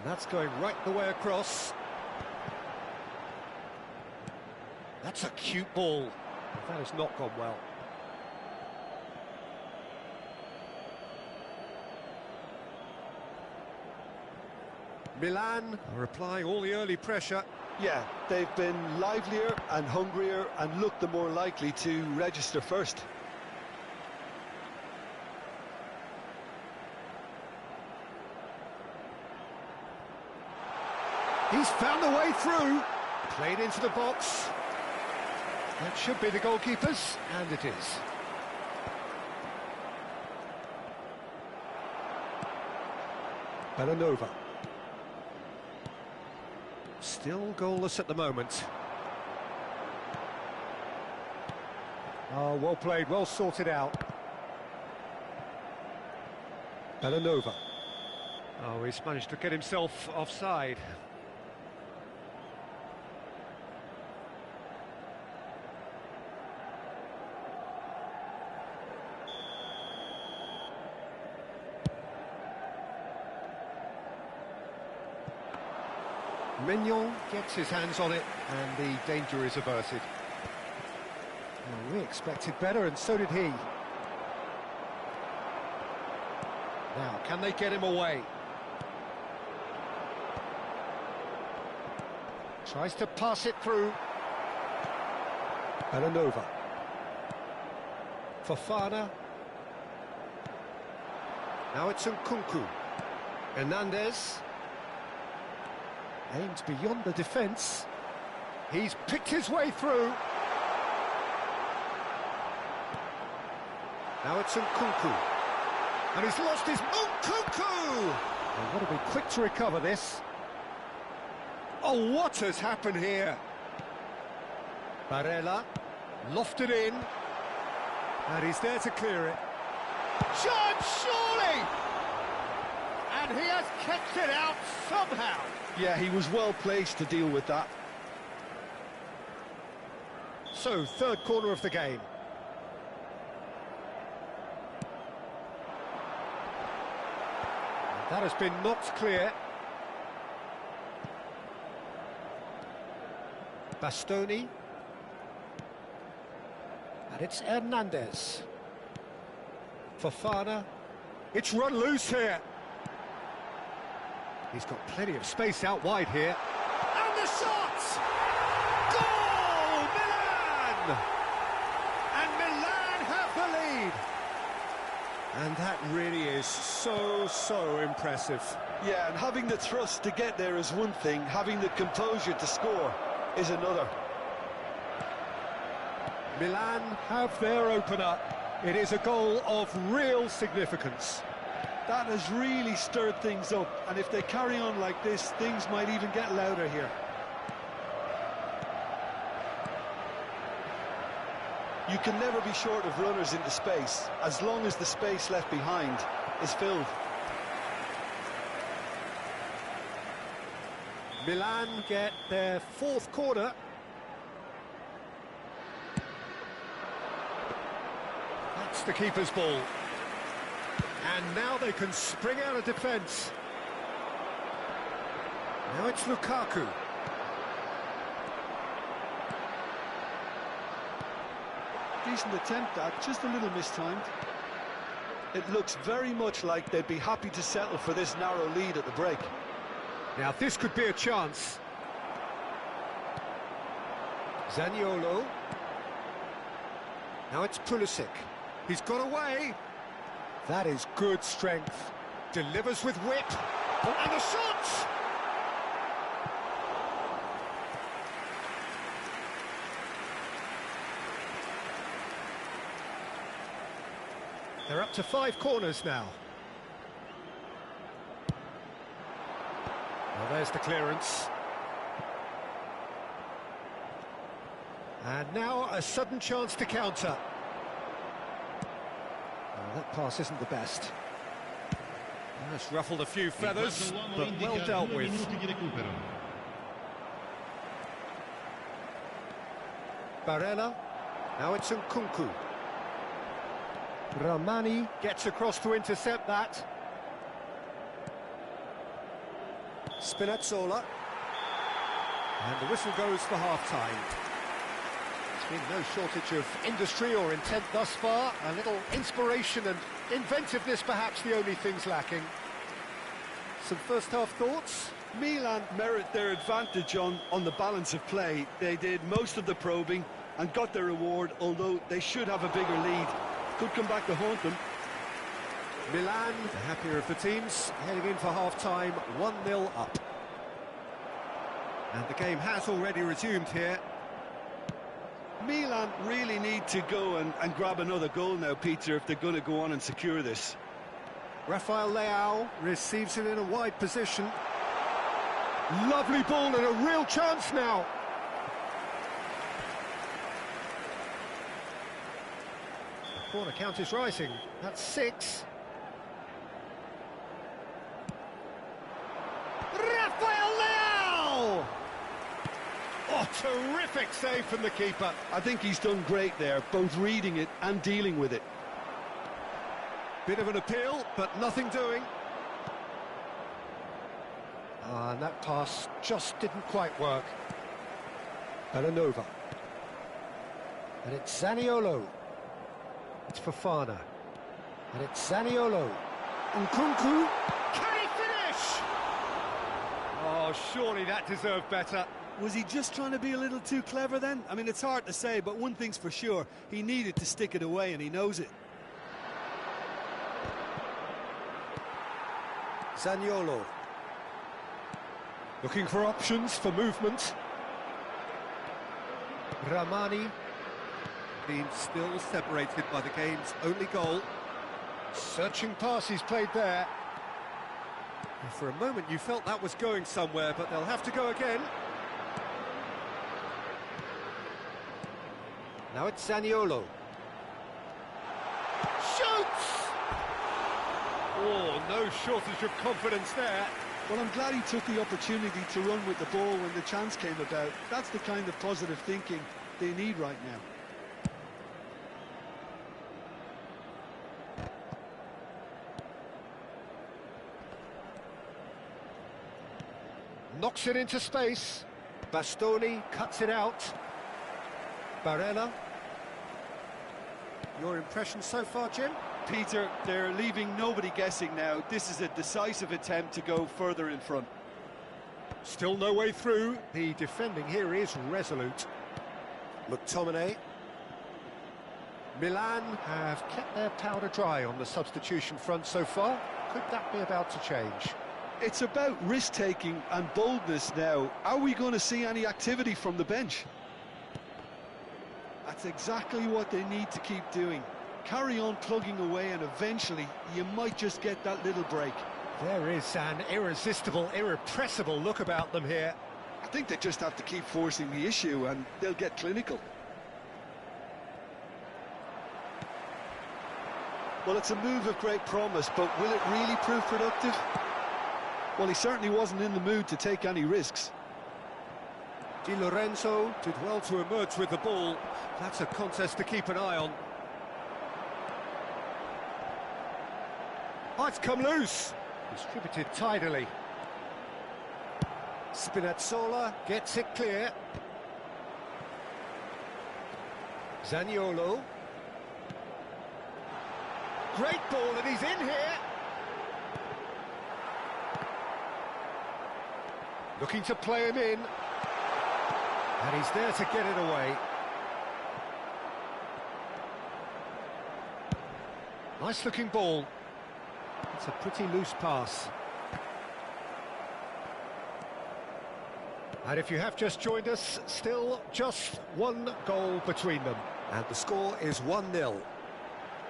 That's going right the way across. That's a cute ball. That has not gone well. Milan are applying all the early pressure. Yeah, they've been livelier and hungrier and looked the more likely to register first. He's found a way through. Played into the box. That should be the goalkeeper's, and it is. Bellanova. Still goalless at the moment. Oh, well played, well sorted out. Bellanova. Oh, he's managed to get himself offside. Mignon gets his hands on it, and the danger is averted. Well, we expected better, and so did he. Now, can they get him away? Tries to pass it through. Bellanova. Fofana. Now it's Nkunku. Hernandez. Aims beyond the defence. He's picked his way through. Now it's Nkunku. And he's lost his... Nkunku! They've got to be quick to recover this. Oh, what has happened here? Barella. Lofted in. And he's there to clear it. John, surely! And he has kept it out somehow. Yeah, he was well placed to deal with that. So, third corner of the game. That has been knocked clear. Bastoni. And it's Hernandez. Fofana. It's run loose here. He's got plenty of space out wide here. And the shot! Goal! Milan! And Milan have the lead. And that really is so impressive. Yeah, and having the thrust to get there is one thing, having the composure to score is another. Milan have their opener. It is a goal of real significance. That has really stirred things up, and if they carry on like this, things might even get louder here. You can never be short of runners into space, as long as the space left behind is filled. Milan get their fourth corner. That's the keeper's ball. And now they can spring out of defence. Now it's Lukaku. Decent attempt, that, just a little mistimed. It looks very much like they'd be happy to settle for this narrow lead at the break. Now this could be a chance. Zaniolo. Now it's Pulisic. He's got away. That is good strength. Delivers with whip. Oh, and a shot! They're up to 5 corners now. Well, there's the clearance. And now a sudden chance to counter. Oh, that pass isn't the best. That's ruffled a few feathers, but well dealt with. Barella. Now it's Nkunku. Ramani gets across to intercept that. Spinazzola. And the whistle goes for half-time. There's been no shortage of industry or intent thus far. A little inspiration and inventiveness, perhaps the only things lacking. Some first-half thoughts? Milan merit their advantage on the balance of play. They did most of the probing and got their reward, although they should have a bigger lead. Could come back to haunt them. Milan, the happier of the teams, heading in for half-time, 1-0 up. And the game has already resumed here. Milan really need to go and grab another goal now, Peter, if they're going to go on and secure this. Rafael Leao receives it in a wide position. Lovely ball and a real chance now. The corner count is rising. That's 6. Rafael Leao! Oh, terrific save from the keeper. I think he's done great there, both reading it and dealing with it. Bit of an appeal, but nothing doing. And that pass just didn't quite work. Belanova. And it's Zaniolo. It's Fofana. And it's Zaniolo. Nkunku. Can he finish? Oh, surely that deserved better. Was he just trying to be a little too clever then? I mean, it's hard to say, but one thing's for sure. He needed to stick it away, and he knows it. Zaniolo. Looking for options for movement. Ramani. Being still separated by the game's only goal. Searching pass he's played there. And for a moment you felt that was going somewhere, but they'll have to go again. Now it's Zaniolo. Shoots! Oh, no shortage of confidence there. Well, I'm glad he took the opportunity to run with the ball when the chance came about. That's the kind of positive thinking they need right now. Knocks it into space. Bastoni cuts it out. Barella. Your impression so far, Jim? Peter, they're leaving nobody guessing now. This is a decisive attempt to go further in front. Still no way through. The defending here is resolute. McTominay. Milan have kept their powder dry on the substitution front so far. Could that be about to change? It's about risk-taking and boldness now. Are we going to see any activity from the bench? That's exactly what they need to keep doing. Carry on plugging away and eventually you might just get that little break. There is an irresistible, irrepressible look about them here. I think they just have to keep forcing the issue and they'll get clinical. Well, it's a move of great promise, but will it really prove productive? Well, he certainly wasn't in the mood to take any risks. Di Lorenzo did well to emerge with the ball. That's a contest to keep an eye on. Oh, it's come loose. Distributed tidily. Spinazzola gets it clear. Zaniolo. Great ball, and he's in here. Looking to play him in. And he's there to get it away. Nice looking ball. It's a pretty loose pass. And if you have just joined us, still just one goal between them. And the score is 1-0.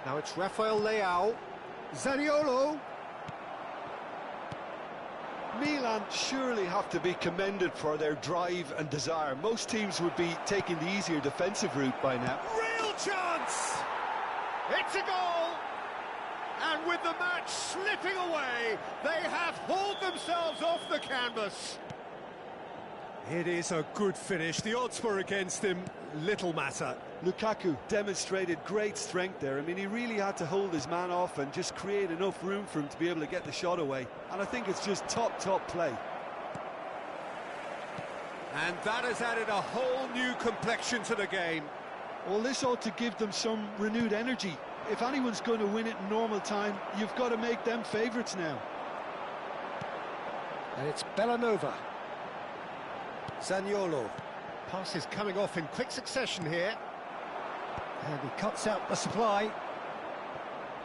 Now it's Rafael Leao. Zaniolo. Milan surely have to be commended for their drive and desire. Most teams would be taking the easier defensive route by now. Real chance! It's a goal! And with the match slipping away, they have hauled themselves off the canvas. It is a good finish. The odds were against him. Little matter. Lukaku demonstrated great strength there. I mean, he really had to hold his man off and just create enough room for him to be able to get the shot away. And I think it's just top play. And that has added a whole new complexion to the game. Well, this ought to give them some renewed energy. If anyone's going to win it in normal time, you've got to make them favourites now. And it's Bellanova. Zaniolo. Pass is coming off in quick succession here. And he cuts out the supply.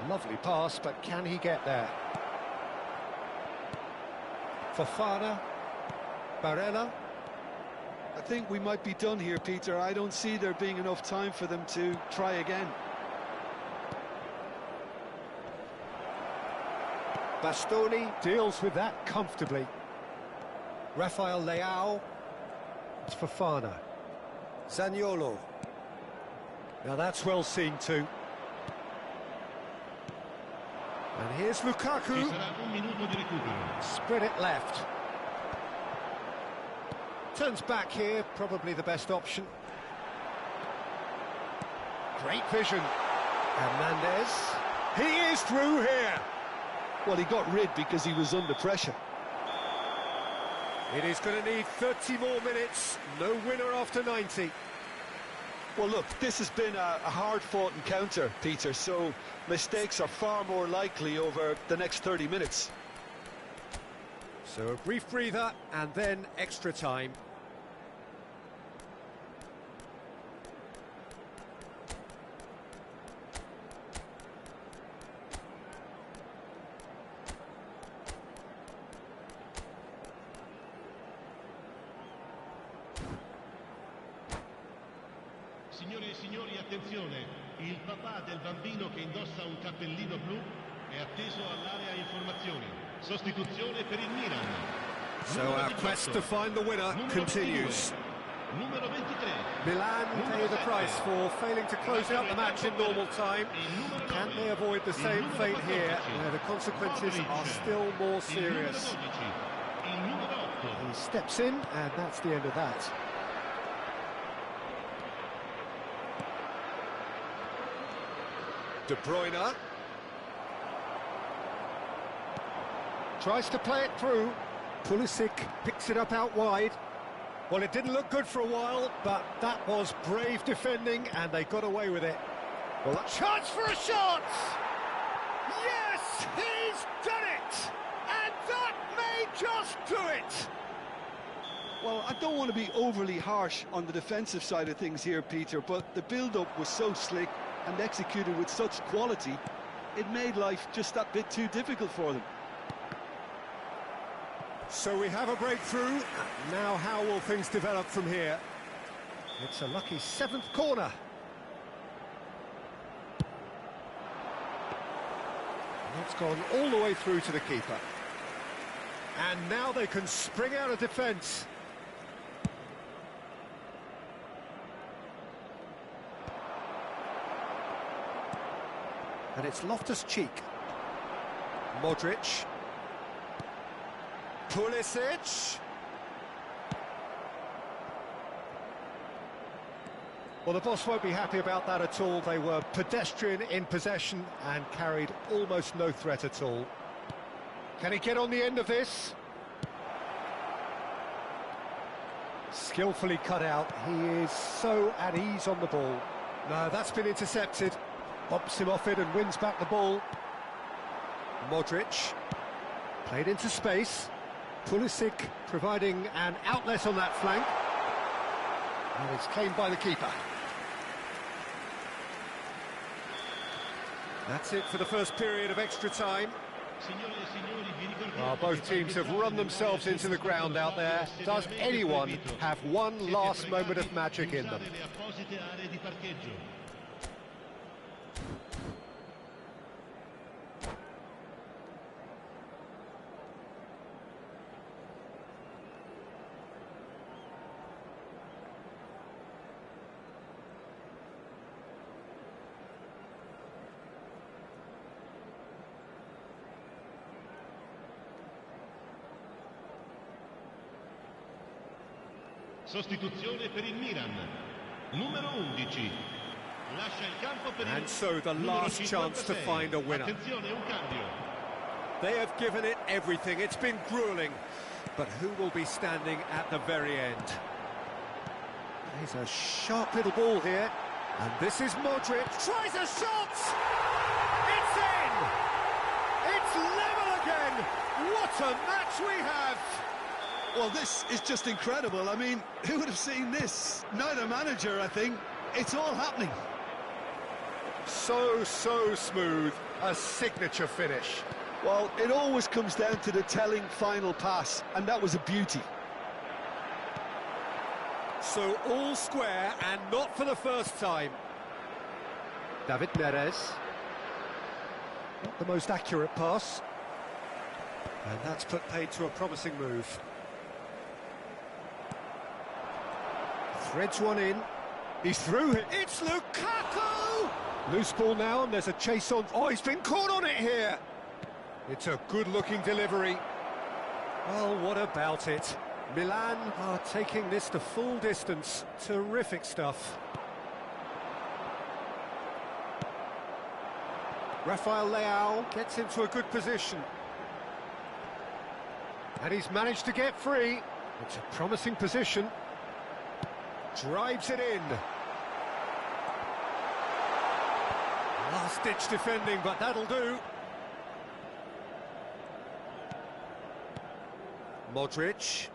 Lovely pass, but can he get there? Fofana. Barella. I think we might be done here, Peter. I don't see there being enough time for them to try again. Bastoni deals with that comfortably. Rafael Leao. It's Fofana. Zaniolo. Now that's well seen too. And here's Lukaku. Spread it left. Turns back here, probably the best option. Great vision. And Mendes. He is through here. Well, he got rid because he was under pressure. It is going to need 30 more minutes. No winner after 90. Well, look, this has been a hard-fought encounter, Peter, so mistakes are far more likely over the next 30 minutes. So a brief breather and then extra time. Signore e signori, attenzione, il papà del bambino che indossa un cappellino blu è atteso all'area informazioni. Sostituzione per il Milan. So our quest to find the winner continues. Numero 23. Milan pay the price for failing to close out the match in normal time. Can they avoid the same fate here, where the consequences are still more serious? He steps in, and that's the end of that. De Bruyne tries to play it through. Pulisic picks it up out wide. Well, it didn't look good for a while, but that was brave defending, and they got away with it. Well, a chance for a shot! Yes, he's done it! And that may just do it! Well, I don't want to be overly harsh on the defensive side of things here, Peter, but the build-up was so slick and executed with such quality, it made life just that bit too difficult for them. So we have a breakthrough. Now how will things develop from here? It's a lucky 7th corner. It's gone all the way through to the keeper. And now they can spring out of defence. And it's Loftus-Cheek. Modric. Pulisic. Well, the boss won't be happy about that at all. They were pedestrian in possession and carried almost no threat at all. Can he get on the end of this? Skillfully cut out. He is so at ease on the ball. No, that's been intercepted. Bumps him off it and wins back the ball. Modric. Played into space. Pulisic providing an outlet on that flank. And it's claimed by the keeper. That's it for the first period of extra time. Both teams have run themselves into the ground out there. Does anyone have one last moment of magic in them? Sostituzione per il Milan. Numero 11. Lascia il campo per il And so the last chance to find a winner. Attenzione, un cambio. They have given it everything. It's been grueling. But who will be standing at the very end? There's a sharp little ball here. And this is Modric. Tries a shot! It's in! It's level again! What a match we have! Well, this is just incredible. I mean, who would have seen this? Neither manager, I think. It's all happening. So smooth. A signature finish. Well, it always comes down to the telling final pass, and that was a beauty. So all square, and not for the first time. David Neres. Not the most accurate pass. And that's put paid to a promising move. Threads one in. He's through it. It's Lukaku! Loose ball now, and there's a chase on. Oh, he's been caught on it here. It's a good-looking delivery. Well, what about it? Milan are taking this to full distance. Terrific stuff. Rafael Leao gets into a good position. And he's managed to get free. It's a promising position. Drives it in. Last-ditch defending, but that'll do. Modric.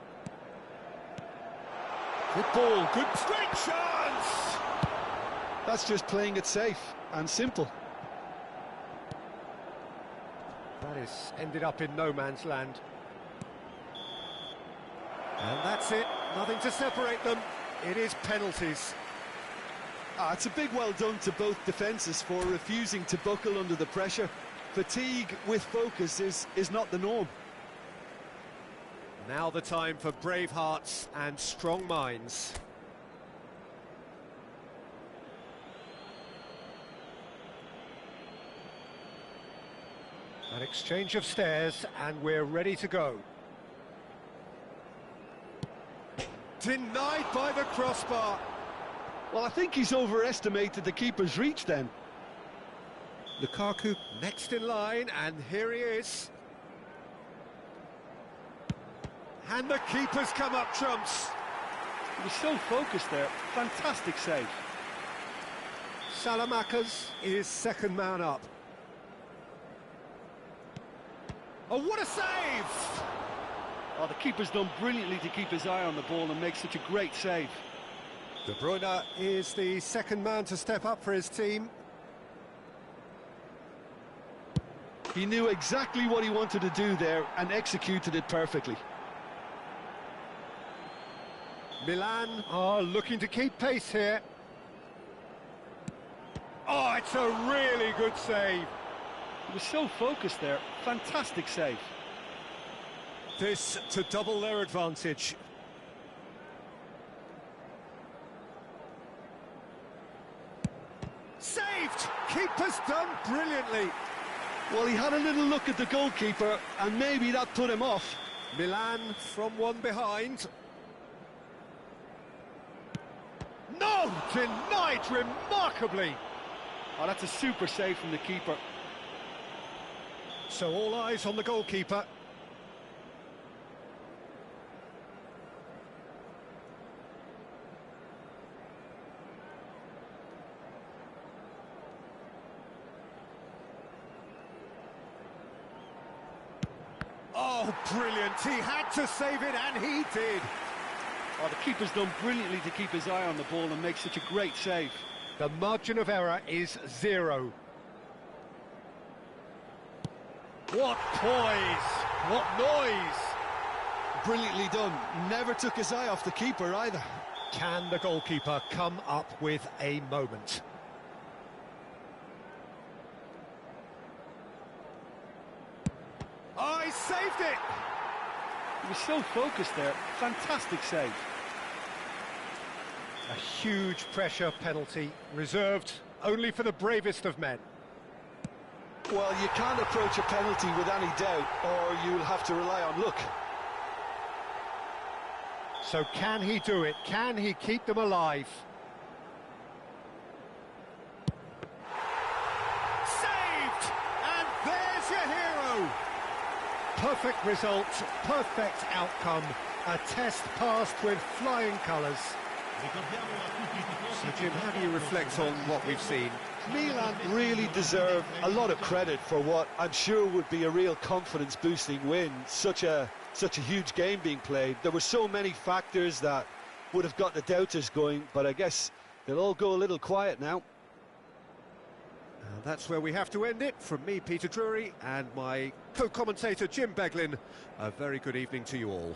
Good ball, good straight chance! That's just playing it safe and simple. That is ended up in no man's land. And that's it, nothing to separate them. It is penalties. It's a big well done to both defences for refusing to buckle under the pressure. Fatigue with focus is not the norm. Now the time for brave hearts and strong minds. An exchange of stares, and we're ready to go. Denied by the crossbar. Well, I think he's overestimated the keeper's reach then. Lukaku next in line, and here he is. And the keeper's come up trumps. He was so focused there. Fantastic save. Salamakers is second man up. Oh, what a save! Oh, the keeper's done brilliantly to keep his eye on the ball and make such a great save. De Bruyne is the second man to step up for his team. He knew exactly what he wanted to do there and executed it perfectly. Milan are looking to keep pace here. Oh, it's a really good save. He was so focused there. Fantastic save. This to double their advantage. Saved! Keeper's done brilliantly. Well, he had a little look at the goalkeeper and maybe that put him off. Milan from one behind. No! Denied remarkably. Oh, that's a super save from the keeper. So all eyes on the goalkeeper. Oh, brilliant. He had to save it, and he did. Oh, the keeper's done brilliantly to keep his eye on the ball and make such a great save. The margin of error is 0. What poise! What noise! Brilliantly done. Never took his eye off the keeper either. Can the goalkeeper come up with a moment? Oh, he saved it! He was so focused there. Fantastic save. A huge pressure penalty, reserved only for the bravest of men. Well, you can't approach a penalty with any doubt, or you'll have to rely on luck. So can he do it? Can he keep them alive? Saved! And there's your hero! Perfect result, perfect outcome. A test passed with flying colours. So, Jim, how do you reflect on what we've seen? Milan really deserve a lot of credit for what I'm sure would be a real confidence-boosting win. Such a huge game being played. There were so many factors that would have got the doubters going, but I guess they'll all go a little quiet now. And that's where we have to end it. From me, Peter Drury, and my co-commentator, Jim Beglin, a very good evening to you all.